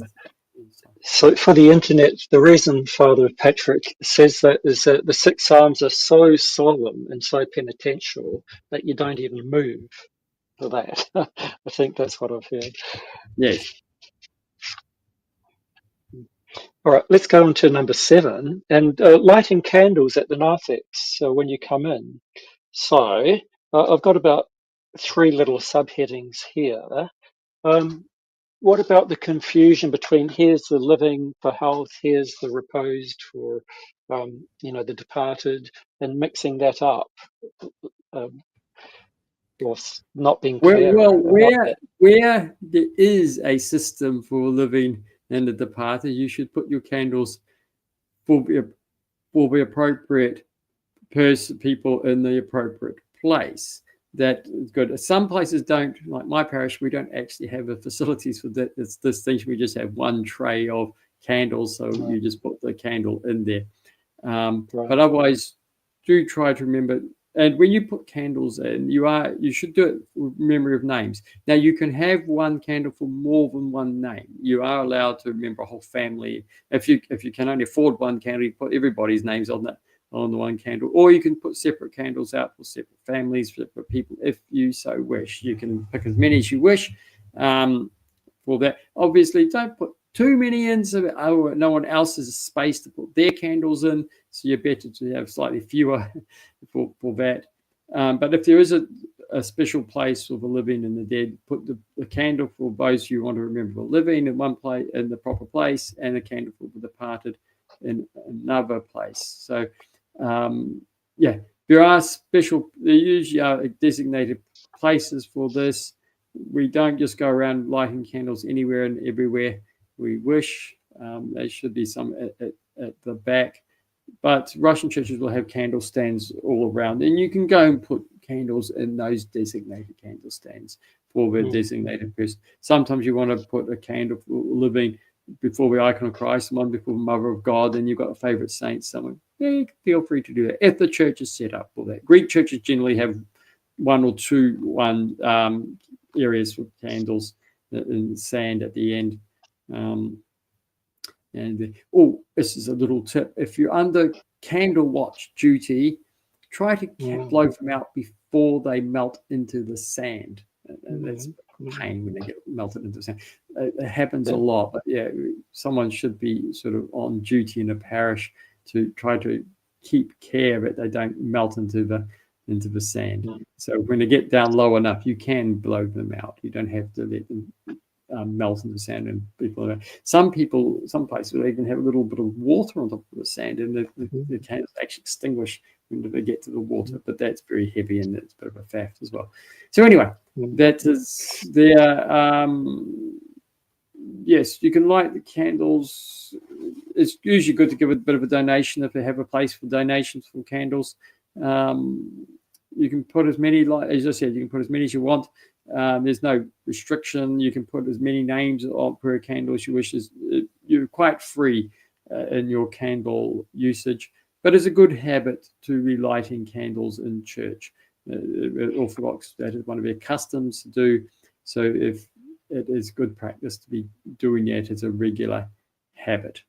So for the internet, the reason Father Patrick says that is that the 6 Psalms are so solemn and so penitential that you don't even move for that. I think that's what I've heard. Yes. All right, let's go on to number 7, and lighting candles at the narthex when you come in. So I've got about 3 little subheadings here. What about the confusion between here's the living for health, here's the reposed for, the departed, and mixing that up, or not being clear? Well, where there is a system for living and the departed, you should put your candles for the appropriate people in the appropriate place. That is good. Some places don't, like my parish, we don't actually have the facilities for that. It's distinction. We just have one tray of candles, so you just put the candle in there. But otherwise, do try to remember. And when you put candles in, you should do it with memory of names. Now, you can have one candle for more than one name. You are allowed to remember a whole family. If you can only afford one candle, you put everybody's names on the one candle, or you can put separate candles out for separate families, separate people, if you so wish. You can pick as many as you wish for that. Obviously, don't put too many in so that no one else has space to put their candles in, so you're better to have slightly fewer for that. But if there is a special place for the living and the dead, put the candle for those you want to remember the living in one place, in the proper place, and the candle for the departed in another place. So there usually are designated places for this. We don't just go around lighting candles anywhere and everywhere we wish. There should be some at the back, but Russian churches will have candle stands all around, and you can go and put candles in those designated candle stands for the designated person. Sometimes you want to put a candle for living before the icon of Christ, one before the Mother of God, and you've got a favorite saint somewhere. Yeah, feel free to do that if the church is set up for that. Greek churches generally have one or two areas for candles in sand at the end. This is a little tip. If you're under candle watch duty, try to blow them out before they melt into the sand. And that's a pain when they get melted into the sand. It happens a lot, but someone should be sort of on duty in a parish to try to keep care that they don't melt into the sand. So when they get down low enough, you can blow them out. You don't have to let them melt in the sand. And some places will even have a little bit of water on top of the sand, and the candles actually extinguish when they get to the water. But that's very heavy and it's a bit of a faff as well. So anyway, that is there. Yes, you can light the candles. It's usually good to give a bit of a donation if they have a place for donations for candles. You can put as many, as I said, you can put as many as you want. There's no restriction. You can put as many names per candle as you wish. You're quite free in your candle usage, but it's a good habit to be lighting candles in church. Orthodox, that is one of their customs to do. So if it is good practice to be doing that as a regular habit.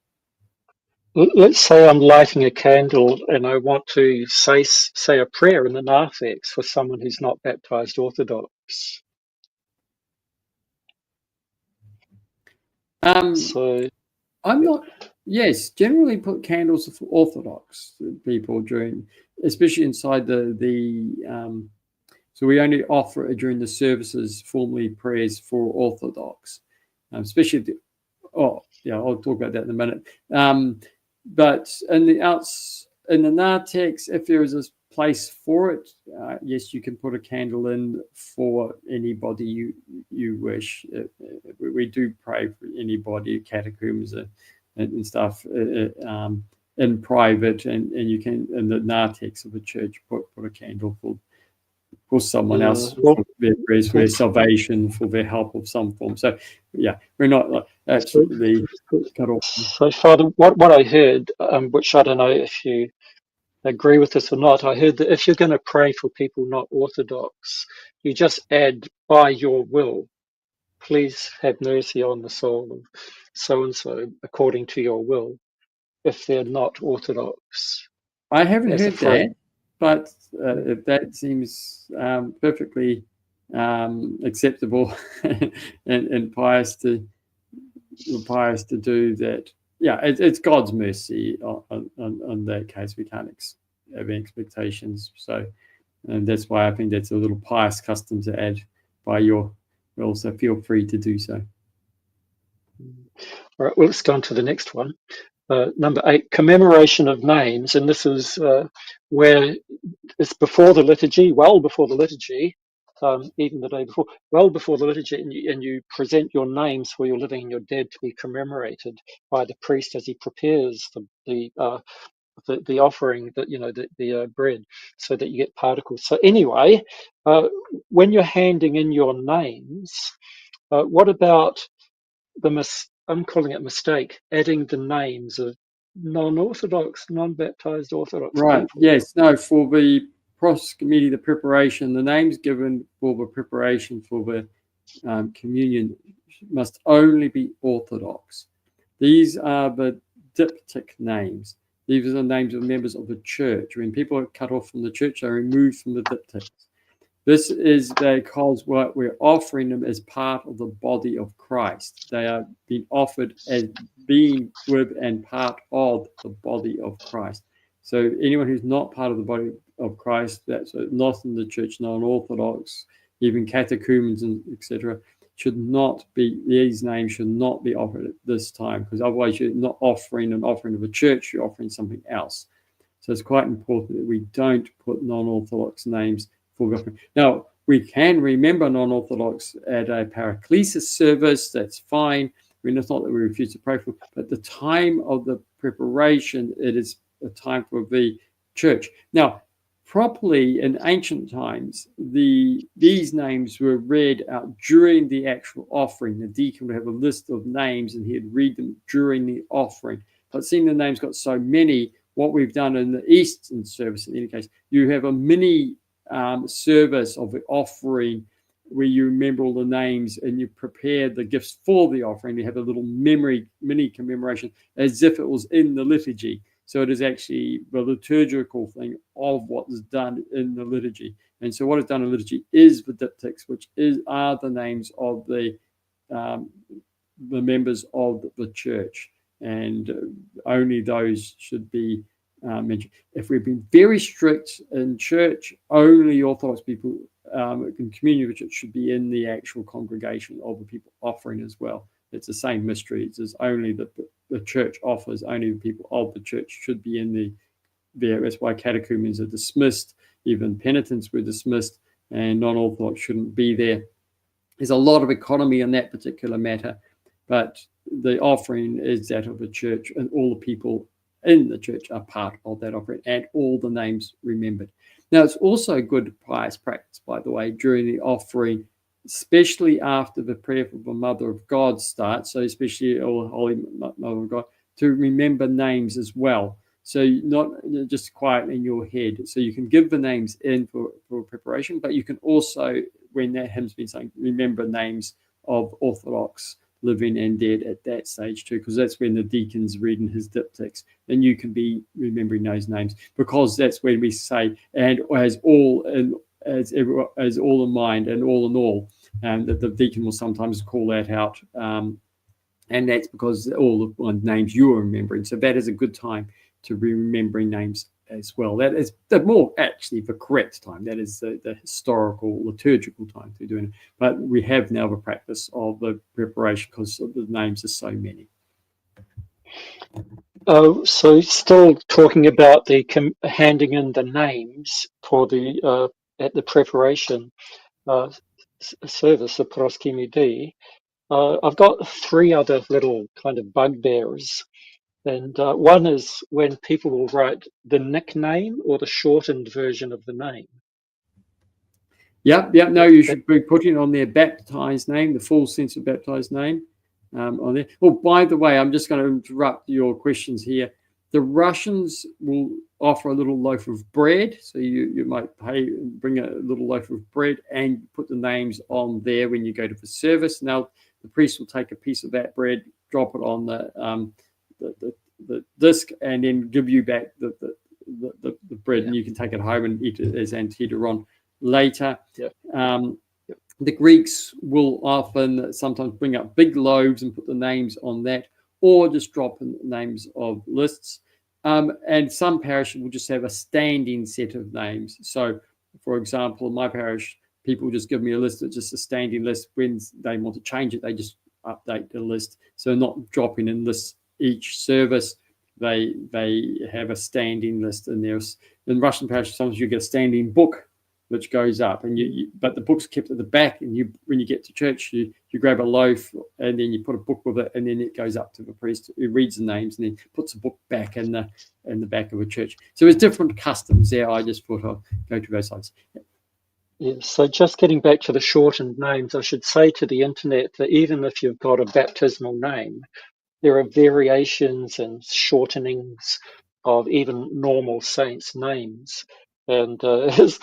Let's say I'm lighting a candle and I want to say a prayer in the narthex for someone who's not baptized Orthodox. So I'm not. Yes, generally put candles for Orthodox people during, especially inside the. So we only offer it during the services, formally prayers for Orthodox, especially. I'll talk about that in a minute. But in the narthex, if there is a place for it, yes, you can put a candle in for anybody you wish. We do pray for anybody, catacombs and stuff in private, and you can in the narthex of the church put a candle for someone else, for their prayers, for their salvation, for their help of some form. So, yeah, we're not like absolutely cut off. So, Father, what I heard, which I don't know if you agree with this or not, I heard that if you're going to pray for people not Orthodox, you just add by your will, please have mercy on the soul of so and so according to your will, if they're not Orthodox. I haven't As a heard phrase. that, but that seems perfectly acceptable and pious to do that. Yeah, it's God's mercy on that case. We can't have expectations. So, and that's why I think that's a little pious custom to add by your will. So feel free to do so. All right, well, let's go on to the next one. Number 8, commemoration of names. And this is where it's before the liturgy, well before the liturgy, even the day before, well before the liturgy, and you present your names for your living and your dead to be commemorated by the priest as he prepares the offering, that the bread, so that you get particles. So anyway, when you're handing in your names, what about I'm calling it mistake, adding the names of non-Orthodox, non-baptized Orthodox Right. people? Yes. No. For the process committee, the preparation, the names given for the preparation for the communion must only be Orthodox. These are the diptych names. These are the names of members of the church. When people are cut off from the church, they're removed from the diptychs. This is because what we're offering them as part of the body of Christ. They are being offered as being with and part of the body of Christ. So anyone who's not part of the body of Christ, that's not in the church, non-Orthodox, even catechumens, and etc., should not be, these names should not be offered at this time, because otherwise you're not offering an offering of the church, you're offering something else. So it's quite important that we don't put non-Orthodox names for the offering. Now, we can remember non-Orthodox at a paraclesis service, that's fine. I mean, it's not that we refuse to pray for, but the time of the preparation, it is a time for the church. Now, properly in ancient times, these names were read out during the actual offering. The deacon would have a list of names and he'd read them during the offering. But seeing the names got so many, what we've done in the Eastern service, in any case, you have a mini service of the offering where you remember all the names and you prepare the gifts for the offering. You have a little mini commemoration as if it was in the liturgy. So it is actually the liturgical thing of what is done in the liturgy. And so what is done in liturgy is the diptychs, which are the names of the members of the church. And only those should be mentioned. If we've been very strict in church, only Orthodox people in communion with church should be in the actual congregation of the people offering as well. It's the same mystery. It's only that the church offers, only the people of the church should be in there. That's why catechumens are dismissed, even penitents were dismissed, and non-Orthodox shouldn't be there. There's a lot of economy in that particular matter, but the offering is that of the church, and all the people in the church are part of that offering, and all the names remembered. Now, it's also good pious practice, by the way, during the offering, especially after the prayer for the Mother of God starts, so especially all Holy Mother of God, to remember names as well. So not just quietly in your head. So you can give the names in for preparation, but you can also, when that hymn's been sung, remember names of Orthodox living and dead at that stage too, because that's when the deacon's reading his diptychs, and you can be remembering those names, because that's when we say, and as all as all in mind and all in all, that the deacon will sometimes call that out, and that's because all of the names you're remembering. So that is a good time to be remembering names as well. That is the correct time. That is the historical, liturgical time to be doing it. But we have now the practice of the preparation because the names are so many. Oh, so still talking about the handing in the names for the at the preparation service, the proskimidi. I've got three other little kind of bugbears, and one is when people will write the nickname or the shortened version of the name. Yep. No, you should be putting on their baptized name, the full sense of baptized name on there. Oh, by the way, I'm just going to interrupt your questions here. The Russians will offer a little loaf of bread, so you might bring a little loaf of bread and put the names on there when you go to the service. Now, the priest will take a piece of that bread, drop it on the disc, and then give you back the bread, and you can take it home and eat it as antideron later. Yep. The Greeks will often sometimes bring up big loaves and put the names on that, or just drop in names of lists. And some parishes will just have a standing set of names. So, for example, in my parish, people just give me a list that's just a standing list. When they want to change it, they just update the list. So not dropping in lists each service. They have a standing list in there. In Russian parishes, sometimes you get a standing book which goes up, and but the book's kept at the back, and when you get to church, you grab a loaf and then you put a book with it, and then it goes up to the priest who reads the names and then puts the book back in the back of a church. So there's different customs there. I just thought I'll go to both sides. Yeah, so just getting back to the shortened names, I should say to the internet that even if you've got a baptismal name, there are variations and shortenings of even normal saints' names. And it's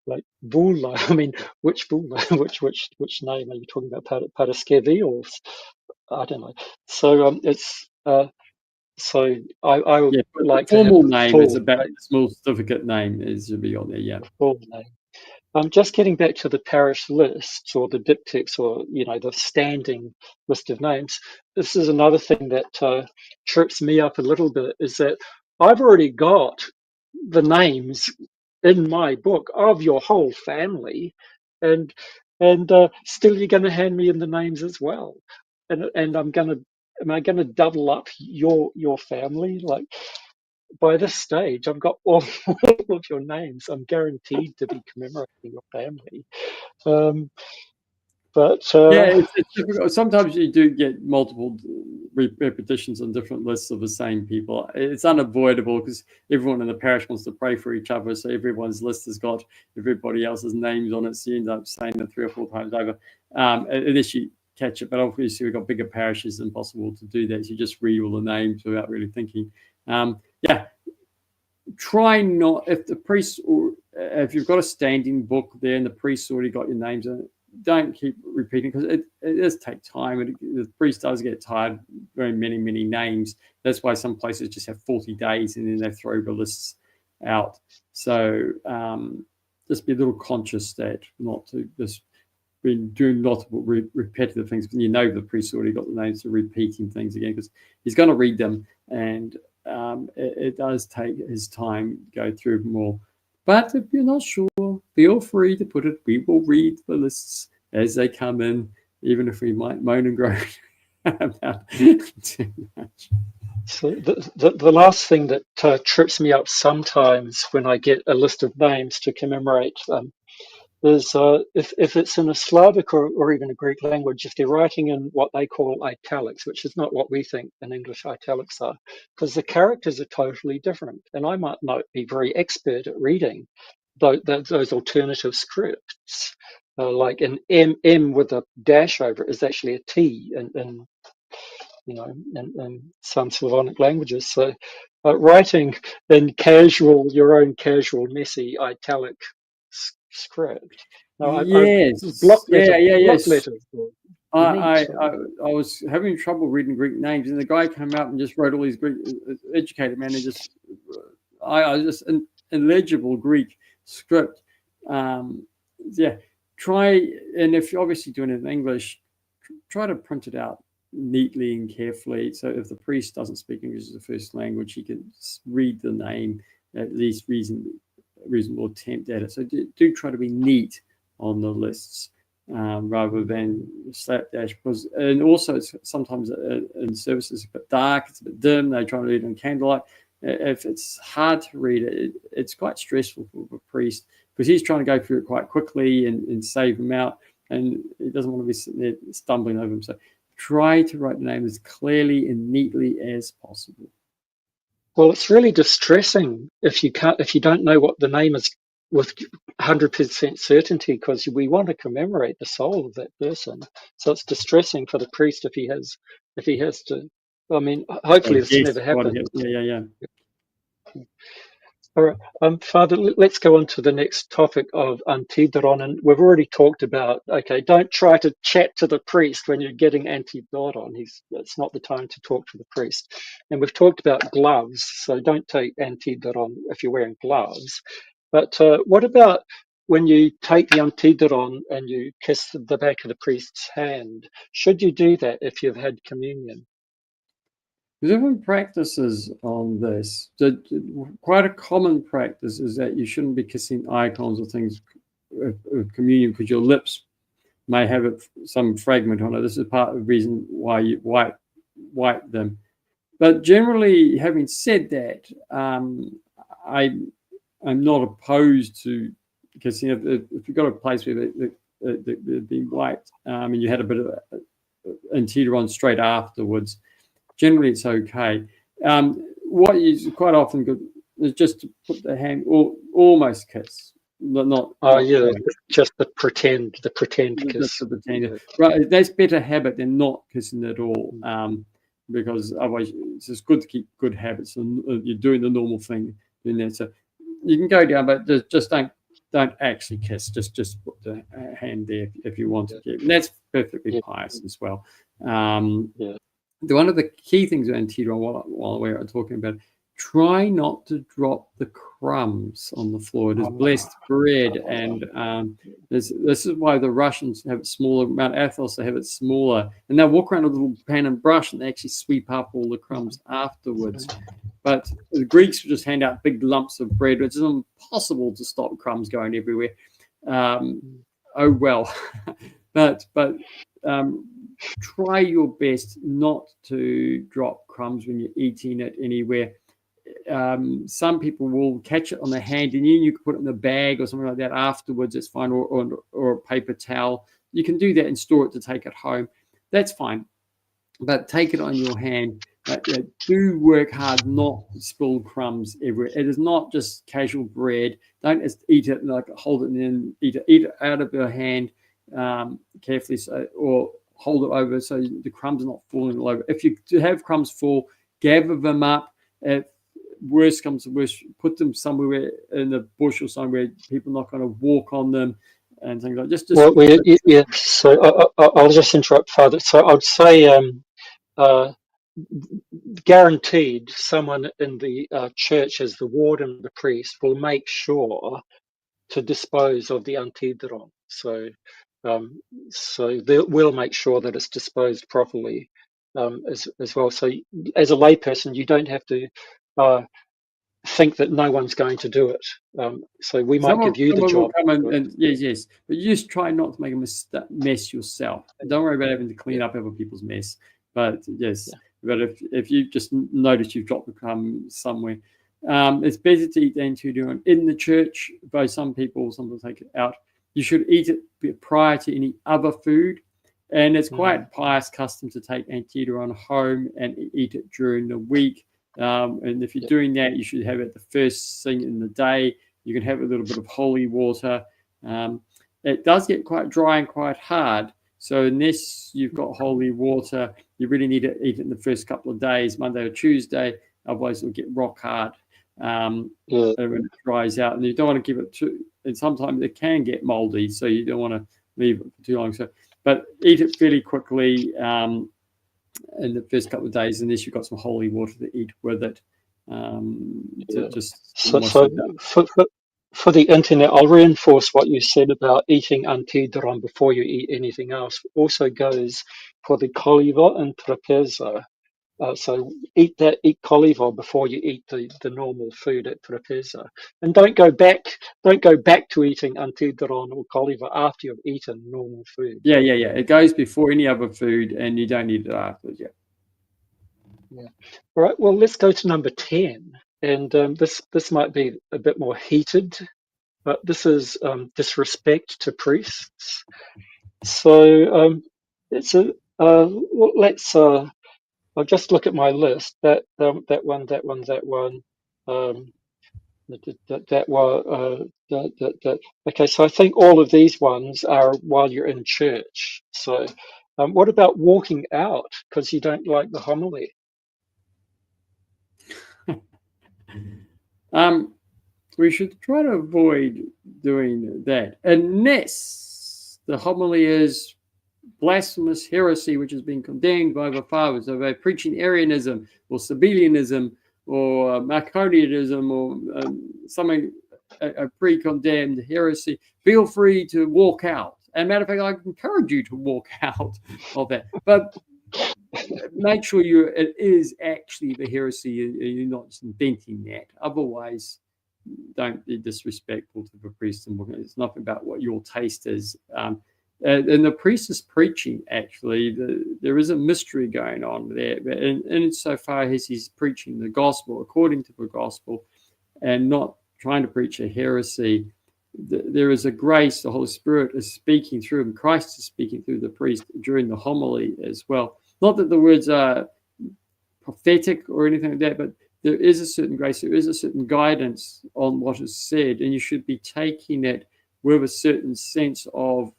like Bula. I mean, which Bula? which name are you talking about? Paraskevi or I don't know. So it's so I would like the to have formal the name full is a baptismal certificate name should be on there. Yeah. the full name. Just getting back to the parish lists or the diptychs or, the standing list of names, this is another thing that trips me up a little bit, is that I've already got the names in my book of your whole family, and still you're going to hand me in the names as well, and am I going to double up your family? Like, by this stage, I've got all of your names. I'm guaranteed to be commemorating your family. But it's difficult. Sometimes you do get multiple repetitions on different lists of the same people. It's unavoidable because everyone in the parish wants to pray for each other, so everyone's list has got everybody else's names on it, so you end up saying it 3 or 4 times over, unless you catch it. But obviously we've got bigger parishes, impossible to do that, so you just read all the names without really thinking. Try not, if the priest, or if you've got a standing book there and the priest's already got your names in it, don't keep repeating, because it does take time. The priest does get tired very many names. That's why some places just have 40 days and then they throw the lists out. So just be a little conscious that not to just be doing lots of repetitive things when the priest's already got the names, to repeating things again, because he's going to read them, and it does take his time to go through more. But if you're not sure, feel free to put it. We will read the lists as they come in, even if we might moan and groan about too much. so the last thing that trips me up sometimes when I get a list of names to commemorate is if it's in a Slavic or even a Greek language, if they're writing in what they call italics, which is not what we think in English italics are, because the characters are totally different. And I might not be very expert at reading those alternative scripts. Like an M with a dash over it is actually a T in some Slavonic languages. So writing in your own casual, messy italic script. Now, Yes. block letters. I was having trouble reading Greek names, and the guy came out and just wrote all these Greek, educated man, and just an illegible Greek script. Yeah, try, and if you're obviously doing it in English, try to print it out neatly and carefully. So if the priest doesn't speak English as a first language, he can read the name, at least reasonable attempt at it. So do try to be neat on the lists rather than slapdash. Because, and also it's sometimes in services it's a bit dark, it's a bit dim. They try to read it in candlelight. If it's hard to read it, it's quite stressful for the priest because he's trying to go through it quite quickly and save them out, and he doesn't want to be sitting there stumbling over them. So try to write the name as clearly and neatly as possible. Well, it's really distressing if you don't know what the name is with 100% certainty, because we want to commemorate the soul of that person. So it's distressing for the priest if he has to. I mean, hopefully this never happens. Yeah. All right, Father, let's go on to the next topic of antidoron. And we've already talked about, okay, don't try to chat to the priest when you're getting antidoron. It's not the time to talk to the priest. And we've talked about gloves, so don't take antidoron if you're wearing gloves. But what about when you take the antidoron and you kiss the back of the priest's hand? Should you do that if you've had communion? There's different practices on this. Quite a common practice is that you shouldn't be kissing icons or things of communion because your lips may have some fragment on it. This is part of the reason why you wipe them. But generally, having said that, I'm not opposed to kissing. If you've got a place where they've been wiped and you had a bit of antidoron straight afterwards, generally it's okay. What is quite often good is just to put the hand almost kiss, not. Yeah, just the pretend kiss. Right, that's better habit than not kissing at all. Because otherwise it's just good to keep good habits and you're doing the normal thing doing that. So you can go down, but just don't actually kiss. Just put the hand there if you want to. And that's perfectly pious as well. One of the key things with antidoron while we're talking about, try not to drop the crumbs on the floor. It is blessed bread, and this is why the Russians have it smaller. Mount Athos, they have it smaller, and they'll walk around with a little pan and brush, and they actually sweep up all the crumbs afterwards. But the Greeks would just hand out big lumps of bread, which is impossible to stop crumbs going everywhere. Oh well, but try your best not to drop crumbs when you're eating it anywhere. Some people will catch it on the hand, and you can put it in a bag or something like that afterwards. It's fine, or a paper towel. You can do that and store it to take it home. That's fine, but take it on your hand. Do work hard not to spill crumbs everywhere. It is not just casual bread. Don't just eat it and hold it and then eat it. Eat it out of your hand carefully, or hold it over so the crumbs are not falling all over. If you have crumbs fall, gather them up. If worst comes to worst, put them somewhere in the bush or somewhere people are not going to walk on them and things like that. Yeah. So I'll just interrupt, Father. So I'd say guaranteed someone in the church, as the warden, the priest, will make sure to dispose of the antidoron. So they will make sure that it's disposed properly as well. So as a layperson, you don't have to think that no one's going to do it. So we might give you the job. And yes, but you just try not to make a mess yourself. Don't worry about having to clean up other people's mess. But yes, but if you just notice you've dropped the crumb somewhere, it's better to eat antidoron in the church. Though some people sometimes take it out. You should eat it prior to any other food. And it's quite pious custom to take antidoron home and eat it during the week. And if you're doing that, you should have it the first thing in the day. You can have a little bit of holy water. It does get quite dry and quite hard. So unless you've got holy water, you really need to eat it in the first couple of days, Monday or Tuesday. Otherwise, it'll get rock hard when it dries out. And you don't want to give it too. And sometimes it can get moldy, so you don't want to leave it for too long. So, but eat it fairly quickly in the first couple of days, unless you've got some holy water to eat with it. for the internet, I'll reinforce what you said about eating antidron before you eat anything else. Also goes for the coliva and trapeza. So eat coliva before you eat the normal food at trapeza, and don't go back to eating antidron or coliva after you've eaten normal food. Yeah. It goes before any other food, and you don't eat it afterwards. Yeah. All right. Well, let's go to number 10, and this might be a bit more heated, but this is disrespect to priests. So it's a well, let's. I'll just look at my list. That one. Um, that one. Okay, so I think all of these ones are while you're in church. So, what about walking out because you don't like the homily? We should try to avoid doing that unless the homily is blasphemous heresy, which has been condemned by the fathers. So they're preaching Arianism or Sabellianism or Marcionianism or something, a pre-condemned heresy. Feel free to walk out. And matter of fact, I encourage you to walk out of that. But make sure it is actually the heresy and you're not just inventing that. Otherwise, don't be disrespectful to the priest. And it's nothing about what your taste is. And the priest is preaching, actually. There is a mystery going on there. And insofar as he's preaching the gospel, according to the gospel, and not trying to preach a heresy, there is a grace. The Holy Spirit is speaking through him. Christ is speaking through the priest during the homily as well. Not that the words are prophetic or anything like that, but there is a certain grace, there is a certain guidance on what is said, and you should be taking it with a certain sense of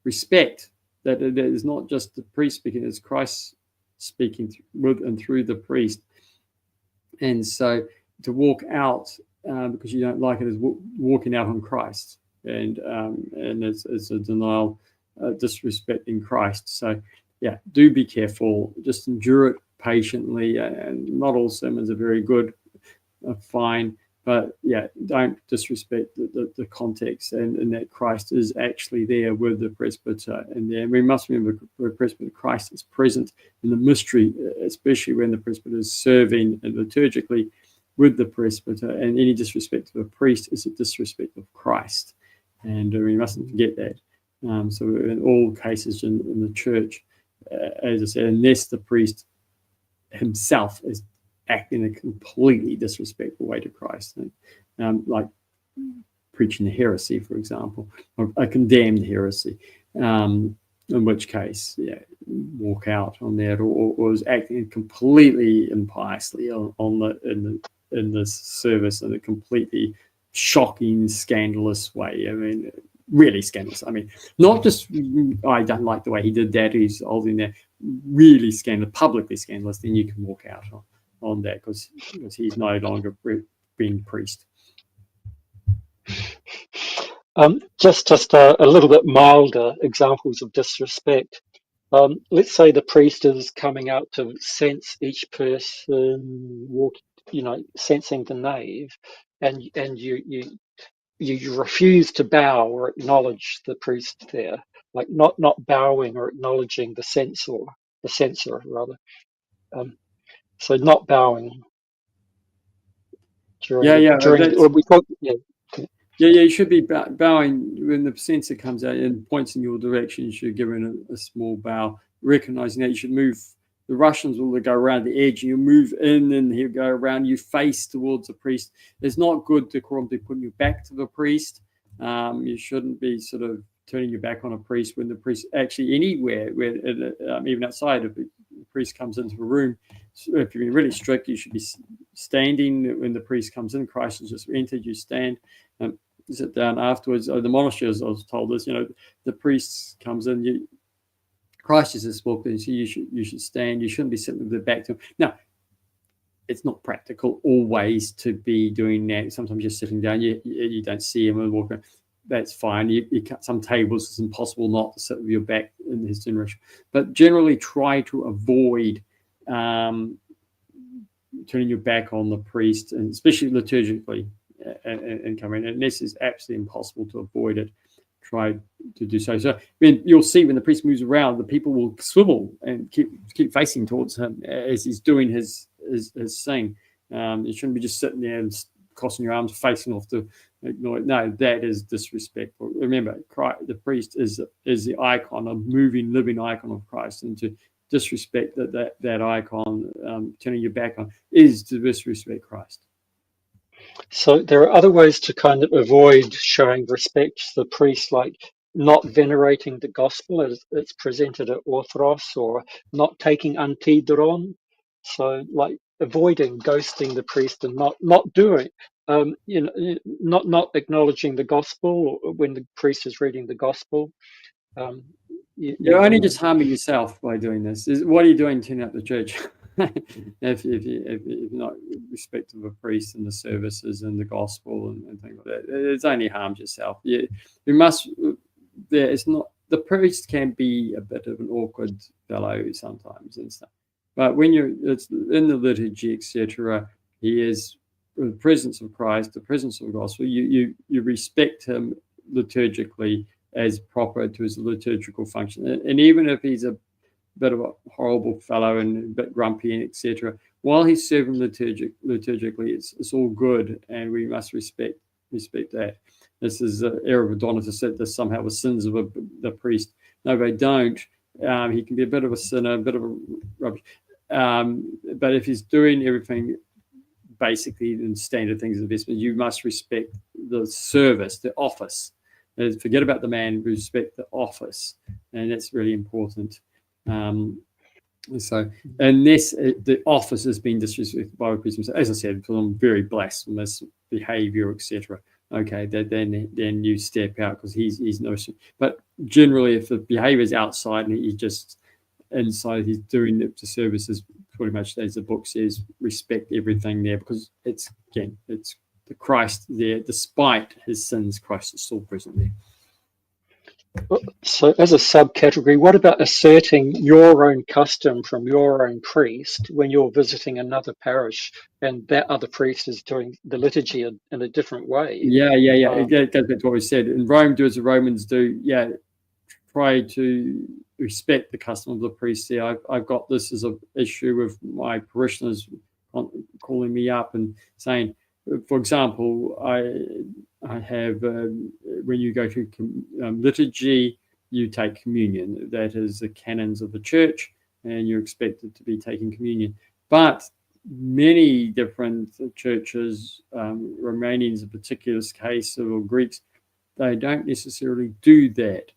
respect, that it is not just the priest speaking, it's Christ speaking with and through the priest. And so to walk out because you don't like it is walking out on Christ, and it's a denial, disrespecting Christ. So yeah, do be careful. Just endure it patiently. And not all sermons are very good, fine, but yeah, don't disrespect the context and that Christ is actually there with the presbyter. And then we must remember the presbyter, Christ is present in the mystery, especially when the presbyter is serving liturgically with the presbyter. And any disrespect to the priest is a disrespect of Christ. And we mustn't forget that. So in all cases in the church, as I said, unless the priest himself is acting in a completely disrespectful way to Christ, like preaching a heresy, for example, or a condemned heresy, in which case, yeah, walk out on that, or is acting completely impiously in this service in a completely shocking, scandalous way. I mean, really scandalous. I mean, not just I don't like the way he did that, he's holding that, really scandalous, publicly scandalous, then you can walk out on that because he's no longer being priest. Just a little bit milder examples of disrespect. Let's say the priest is coming out to sense each person sensing the nave, and you refuse to bow or acknowledge the priest there, like not bowing or acknowledging the censor rather. So not bowing you should be bowing when the censor comes out and points in your direction. You should give him a small bow, recognizing that you should move. The Russians will go around the edge, and you move in, and he'll go around. You face towards the priest. It's not good decorum to put your back to the priest. You shouldn't be sort of turning your back on a priest when the priest actually anywhere, where even outside, if the priest comes into a room. So if you're really strict, you should be standing when the priest comes in. Christ has just entered. You stand. Sit down afterwards. The monasteries, I was told this, the priest comes in, Christ has just walked in, so you should stand. You shouldn't be sitting with the back to him. Now, it's not practical always to be doing that. Sometimes you're sitting down, you don't see him and walk around. That's fine. You cut some tables, it's impossible not to sit with your back in his generation. But generally try to avoid turning your back on the priest, and especially liturgically. and come in, unless it's absolutely impossible to avoid it. Try to do so. So you'll see when the priest moves around, the people will swivel and keep facing towards him as he's doing his thing. You shouldn't be just sitting there and crossing your arms, facing off to ignore it. No, that is disrespectful. Remember, Christ, the priest is the icon, a moving, living icon of Christ, and to disrespect that icon, turning your back on, is to disrespect Christ. So there are other ways to kind of avoid showing respect to the priest, like not venerating the gospel as it's presented at Orthodox, or not taking antidron. So like avoiding ghosting the priest and not doing, not acknowledging the gospel when the priest is reading the gospel. Um, You're only just harming yourself by doing this. What are you doing turning up the church? if you're not respectful of a priest and the services and the gospel and things like that, it's only harmed yourself. You must. There is not. The priest can be a bit of an awkward fellow sometimes and stuff, but when it's in the liturgy, etc., he is the presence of Christ, the presence of the gospel. You respect him liturgically as proper to his liturgical function, and even if he's a bit of a horrible fellow and a bit grumpy and etc., while he's serving liturgically, it's all good, and we must respect that. This is Erebodonus said this somehow the sins of the priest. No, they don't. He can be a bit of a sinner, a bit of a rubbish, but if he's doing everything basically in standard things of investment, you must respect the service, the office. Forget about the man, respect the office, and that's really important. So unless the office has been disrespected by the priest, as I said, from very blasphemous behaviour, etc., okay, then you step out because he's no. But generally, if the behaviour is outside and he's just inside, he's doing the services pretty much as the book says, respect everything there, because it's the Christ there, despite his sins, Christ is still present there. So as a subcategory, what about asserting your own custom from your own priest when you're visiting another parish and that other priest is doing the liturgy in a different way? Yeah. It goes back to what we said. In Rome, do as the Romans do. Yeah, try to respect the custom of the priest there. I've got this as an issue with my parishioners calling me up and saying, for example, I have when you go to liturgy, you take communion. That is the canons of the church, and you're expected to be taking communion. But many different churches, Romanians in particular case, or Greeks, they don't necessarily do that.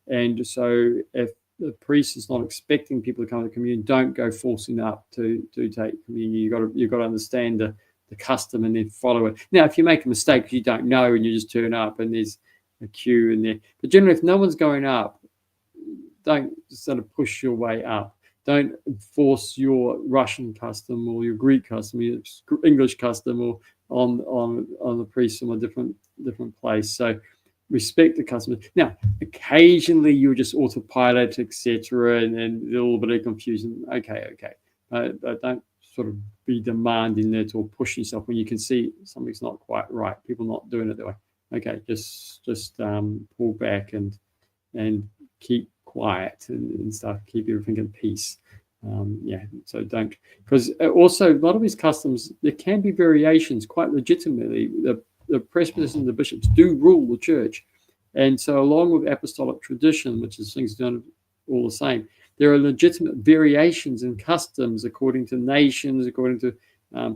And so if the priest is not expecting people to come to communion, don't go forcing up to take communion. You've got to understand the custom and then follow it. Now, if you make a mistake, you don't know and you just turn up and there's a queue in there. But generally, if no one's going up, don't sort of push your way up. Don't force your Russian custom or your Greek custom, your English custom, or on the priest from a different place. So respect the custom. Now, occasionally you'll just autopilot, etc., and a little bit of confusion. Okay. But don't sort of be demanding it or push yourself when you can see something's not quite right. People not doing it that way. Okay, just pull back and keep quiet and stuff. Keep everything in peace. So don't, because also a lot of these customs, there can be variations quite legitimately. The presbyters and the bishops do rule the church, and so along with apostolic tradition, which is things done all the same, there are legitimate variations in customs according to nations, according to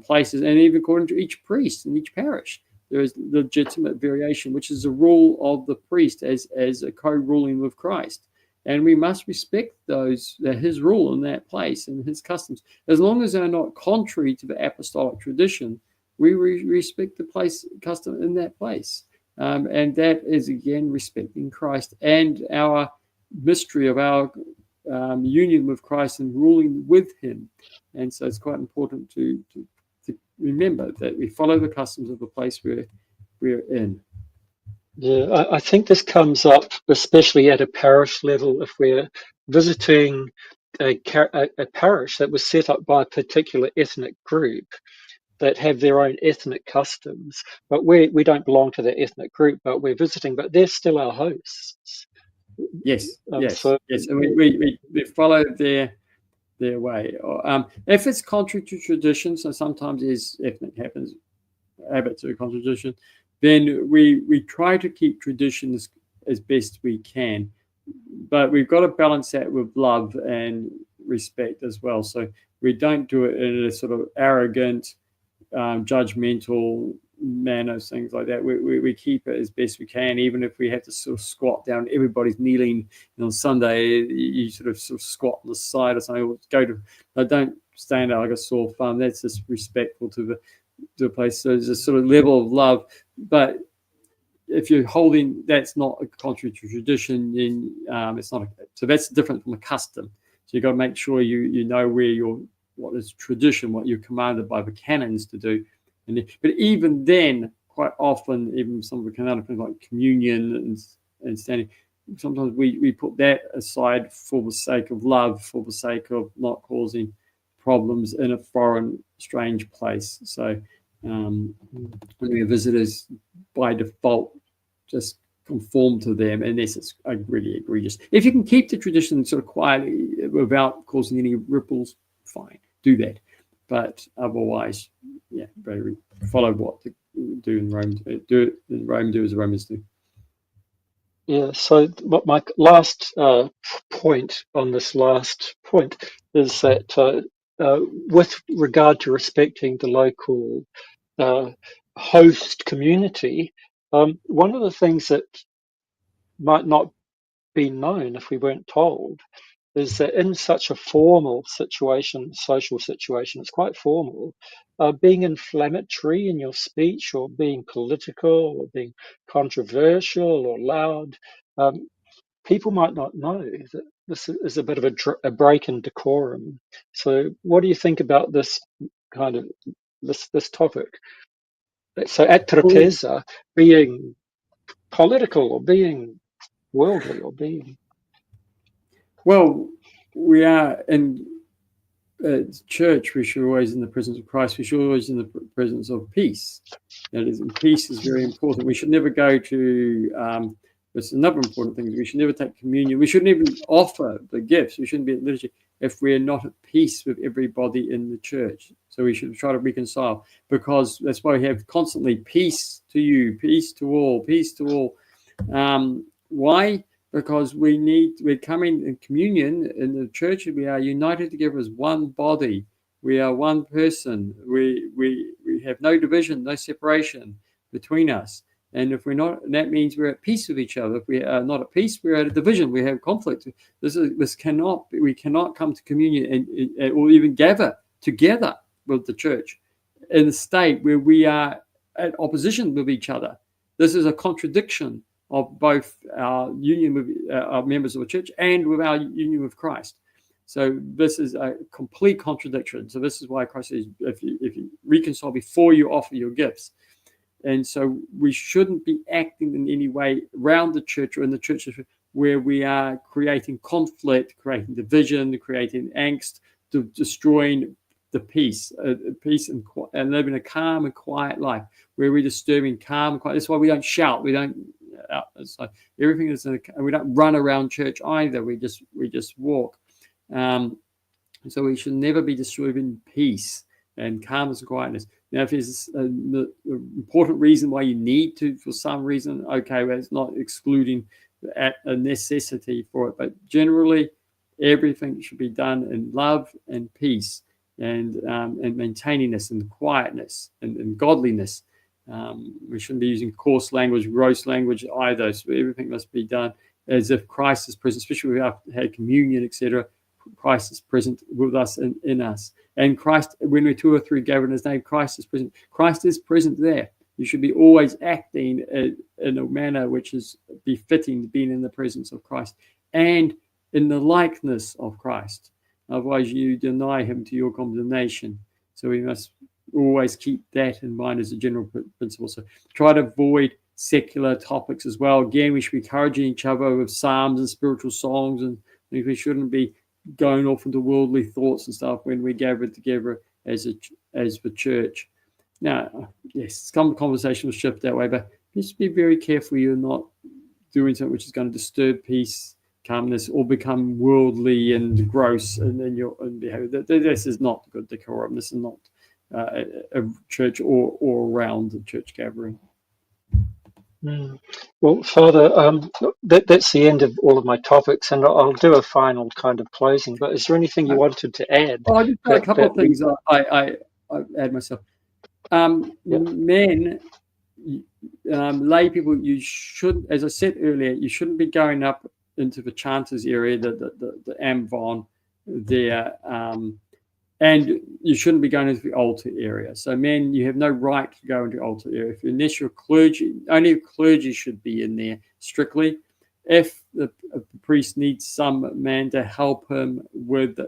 places, and even according to each priest in each parish. There is legitimate variation, which is a rule of the priest as a co-ruling with Christ. And we must respect his rule in that place and his customs. As long as they're not contrary to the apostolic tradition, we respect the custom in that place. And that is, again, respecting Christ and our mystery of our union with Christ and ruling with him. And so it's quite important to remember that we follow the customs of the place we're in. Yeah, I think this comes up especially at a parish level if we're visiting a parish that was set up by a particular ethnic group. that have their own ethnic customs, but we don't belong to that ethnic group, but we're visiting, but they're still our hosts. Yes, So yes. And we follow their way. If it's contrary to tradition, so sometimes there's ethnic habits or contradiction, then we try to keep traditions as best we can. But we've got to balance that with love and respect as well. So we don't do it in a sort of arrogant, judgmental manner, things like that. We keep it as best we can, even if we have to sort of squat down. Everybody's kneeling, and on Sunday you sort of squat on the side or something. Don't stand out like a sore thumb. That's just respectful to the place. So there's a sort of level of love, but if you're holding, that's not a contrary to tradition, then it's not. So that's different from a custom. So you've got to make sure you know what is tradition, what you're commanded by the canons to do. But even then, quite often, even some of the canonical things like communion and standing, sometimes we put that aside for the sake of love, for the sake of not causing problems in a foreign, strange place. So when we are visitors, by default, just conform to them unless it's really egregious. If you can keep the tradition sort of quietly without causing any ripples, fine, do that. But otherwise, yeah, follow what to do in Rome. Do it in Rome. Do as the Romans do. Yeah. So my last point on this last point is that with regard to respecting the local host community, one of the things that might not be known if we weren't told is that in such a formal situation, social situation, it's quite formal, being inflammatory in your speech or being political or being controversial or loud, people might not know that this is a bit of a break in decorum. So what do you think about this kind of this topic? So at trapeza, being political or being worldly or being Well, we are in church. We should always in the presence of Christ. We should always in the presence of peace. That is, and peace is very important. We should never go to. That's another important thing. We should never take communion. We shouldn't even offer the gifts. We shouldn't be at liturgy if we're not at peace with everybody in the church. So we should try to reconcile, because that's why we have constantly peace to you, peace to all, peace to all. Why? Because we're coming in communion in the church. We are united together as one body. We are one person. We have no division, no separation between us. And if we're not, that means we're at peace with each other. If we are not at peace, we're at a division. We have conflict. We cannot come to communion and or even gather together with the church in a state where we are at opposition with each other. This is a contradiction of both our union with our members of the church and with our union with Christ. So this is a complete contradiction. So this is why Christ says, if you reconcile before you offer your gifts. And so we shouldn't be acting in any way around the church or in the church where we are creating conflict, creating division, creating angst, destroying the peace and living a calm and quiet life where we're disturbing calm and quiet. That's why we don't shout. We don't. So everything is and we don't run around church either. We just walk. So we should never be disturbing peace and calmness and quietness. Now, if there's an important reason why you need to, for some reason, okay, well, it's not excluding a necessity for it, but generally, everything should be done in love and peace and maintaining this and quietness and godliness. We shouldn't be using coarse language, gross language either. So everything must be done as if Christ is present, especially if we have had communion, etc. Christ is present with us and in us. And Christ, when we're two or three gathered in his name, Christ is present. Christ is present there. You should be always acting in a manner which is befitting being in the presence of Christ and in the likeness of Christ. Otherwise, you deny him to your condemnation. So we must always keep that in mind as a general principle. So try to avoid secular topics as well. Again, we should be encouraging each other with psalms and spiritual songs, and we shouldn't be going off into worldly thoughts and stuff when we gather together as the church. Now, yes, some conversation will shift that way, but just be very careful you're not doing something which is going to disturb peace, calmness, or become worldly and gross, and then your own behavior. This is not good decorum. This is not a church or around a church gathering. Well, Father, that's the end of all of my topics, and I'll do a final kind of closing. But is there anything you wanted to add Oh, I just got a that couple that of we? things I add myself. Yeah. Men, lay people, you should, as I said earlier, you shouldn't be going up into the chanters area, the Amvon there, and you shouldn't be going into the altar area. So, men, you have no right to go into the altar area. Unless you're clergy, only clergy should be in there strictly. If the priest needs some man to help him with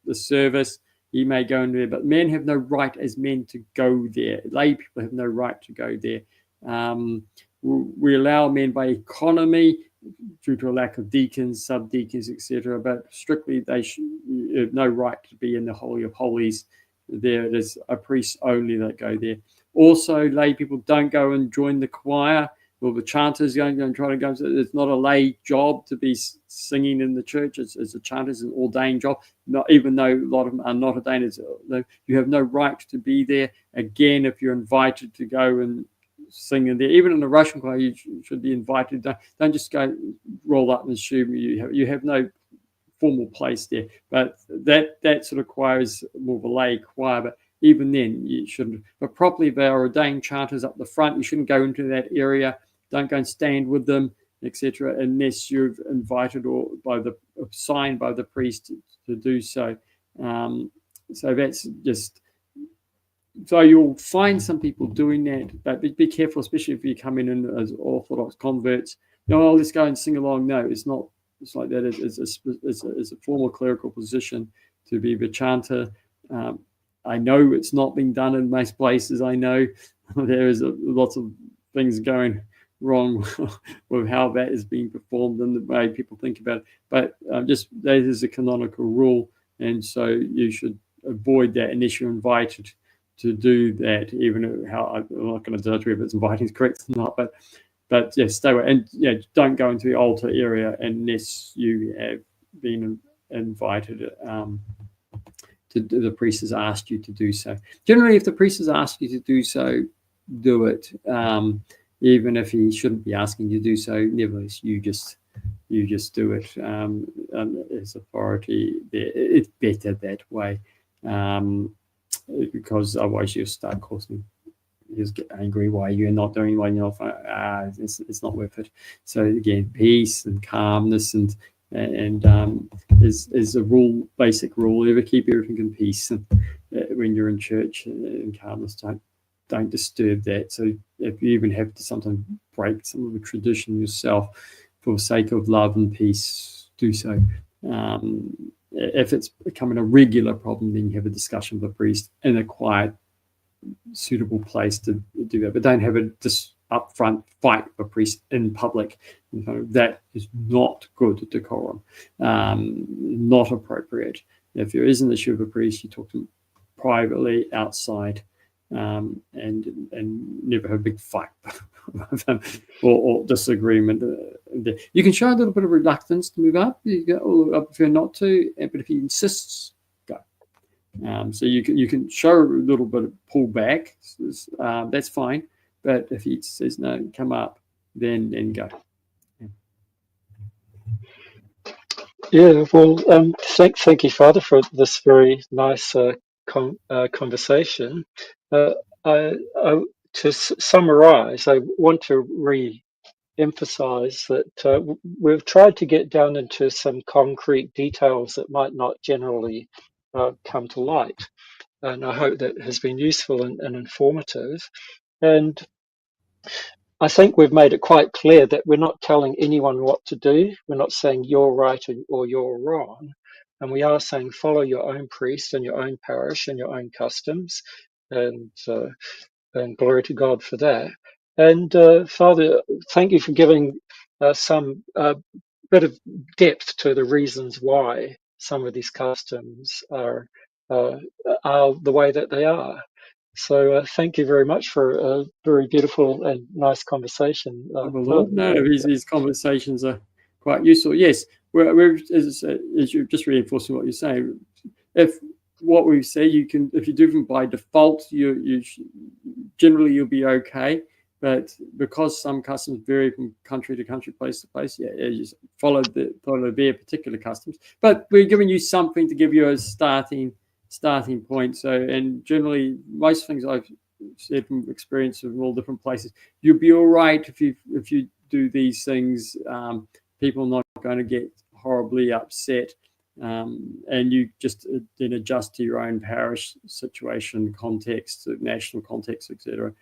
the service, he may go in there. But men have no right as men to go there. Lay people have no right to go there. We allow men by economy due to a lack of deacons, subdeacons, etc. But strictly, they have no right to be in the Holy of Holies. There is a priest only that go there. Also, lay people don't go and join the choir or the chanters going and try to go. It's not a lay job to be singing in the church. It's a chanter's an ordained job. Not even though a lot of them are not ordained, you have no right to be there. Again, if you're invited to go and sing in there, even in the Russian choir, you should be invited. Don't just go roll up and assume you have no formal place there. But that sort of choir is more of a lay choir. But even then, you shouldn't. But properly, they are ordained chanters up the front. You shouldn't go into that area. Don't go and stand with them, etc., unless you've invited or signed by the priest to do so. So that's just. So you'll find some people doing that, but be careful, especially if you come in as Orthodox converts. No, let's go and sing along. No, it's not. It's like that. It's a formal clerical position to be the chanter. I know it's not being done in most places. I know there is lots of things going wrong with how that is being performed and the way people think about it. But just that is a canonical rule, and so you should avoid that unless you're invited to do that. Even how I'm not going to judge whether it's inviting is correct or not, but yes, stay away and don't go into the altar area unless you have been invited. The priest has asked you to do so. Generally, if the priest has asked you to do so, do it. Even if he shouldn't be asking you to do so, nevertheless, you just do it. As authority, there, it's better that way, because otherwise you'll start causing. You just get angry. Why you're not doing? Why you're not? It's not worth it. So again, peace and calmness and is a rule, basic rule. Ever keep everything in peace, and when you're in church, and calmness, don't disturb that. So if you even have to sometimes break some of the tradition yourself for the sake of love and peace, do so. If it's becoming a regular problem, then you have a discussion with the priest in a quiet, suitable place to do that. But don't have a just upfront fight with a priest in public. That is not good decorum, not appropriate. If there is an issue with a priest, you talk to him privately outside, and never have a big fight or disagreement. You can show a little bit of reluctance to move up. You prefer not to, but if he insists, go. So you can show a little bit of pull back. That's fine. But if he says no, come up, then go. Yeah. Well, thank you, Father, for this very nice conversation. To summarize, I want to re-emphasize that we've tried to get down into some concrete details that might not generally come to light. And I hope that has been useful and informative. And I think we've made it quite clear that we're not telling anyone what to do. We're not saying you're right or you're wrong. And we are saying follow your own priest and your own parish and your own customs. And glory to God for that. And Father, thank you for giving some bit of depth to the reasons why some of these customs are the way that they are. So thank you very much for a very beautiful and nice conversation, of the Lord. Father. No, And, these conversations are quite useful. Yes, we're as you're just reinforcing what you're saying. If what we say, you can, if you do them by default, you generally you'll be okay. But because some customs vary from country to country, place to place, yeah, you just follow their particular customs. But we're giving you something to give you a starting point. So, and generally, most things I've said from experience from all different places, you'll be all right if you do these things. People are not going to get horribly upset, and you just then adjust to your own parish situation, context, national context, etc.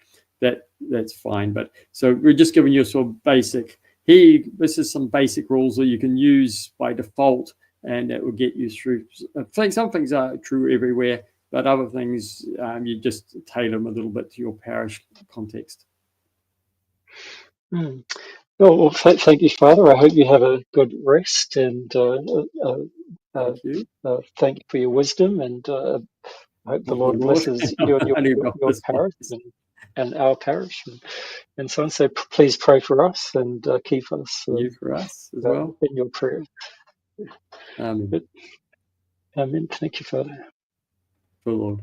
That's fine. But so we're just giving you a sort of basic. Here, this is some basic rules that you can use by default, and that will get you through. Some things are true everywhere, but other things you just tailor them a little bit to your parish context. mm. Well, thank you, Father. I hope you have a good rest, and Thank you. thank you for your wisdom, and I hope the Of the Lord Lord. blesses you and Only God your is parish blessed. and our parish, and so on. So please pray for us and keep us You for us as well. in your prayers. Amen. But, Amen. Thank you, Father. For the Lord.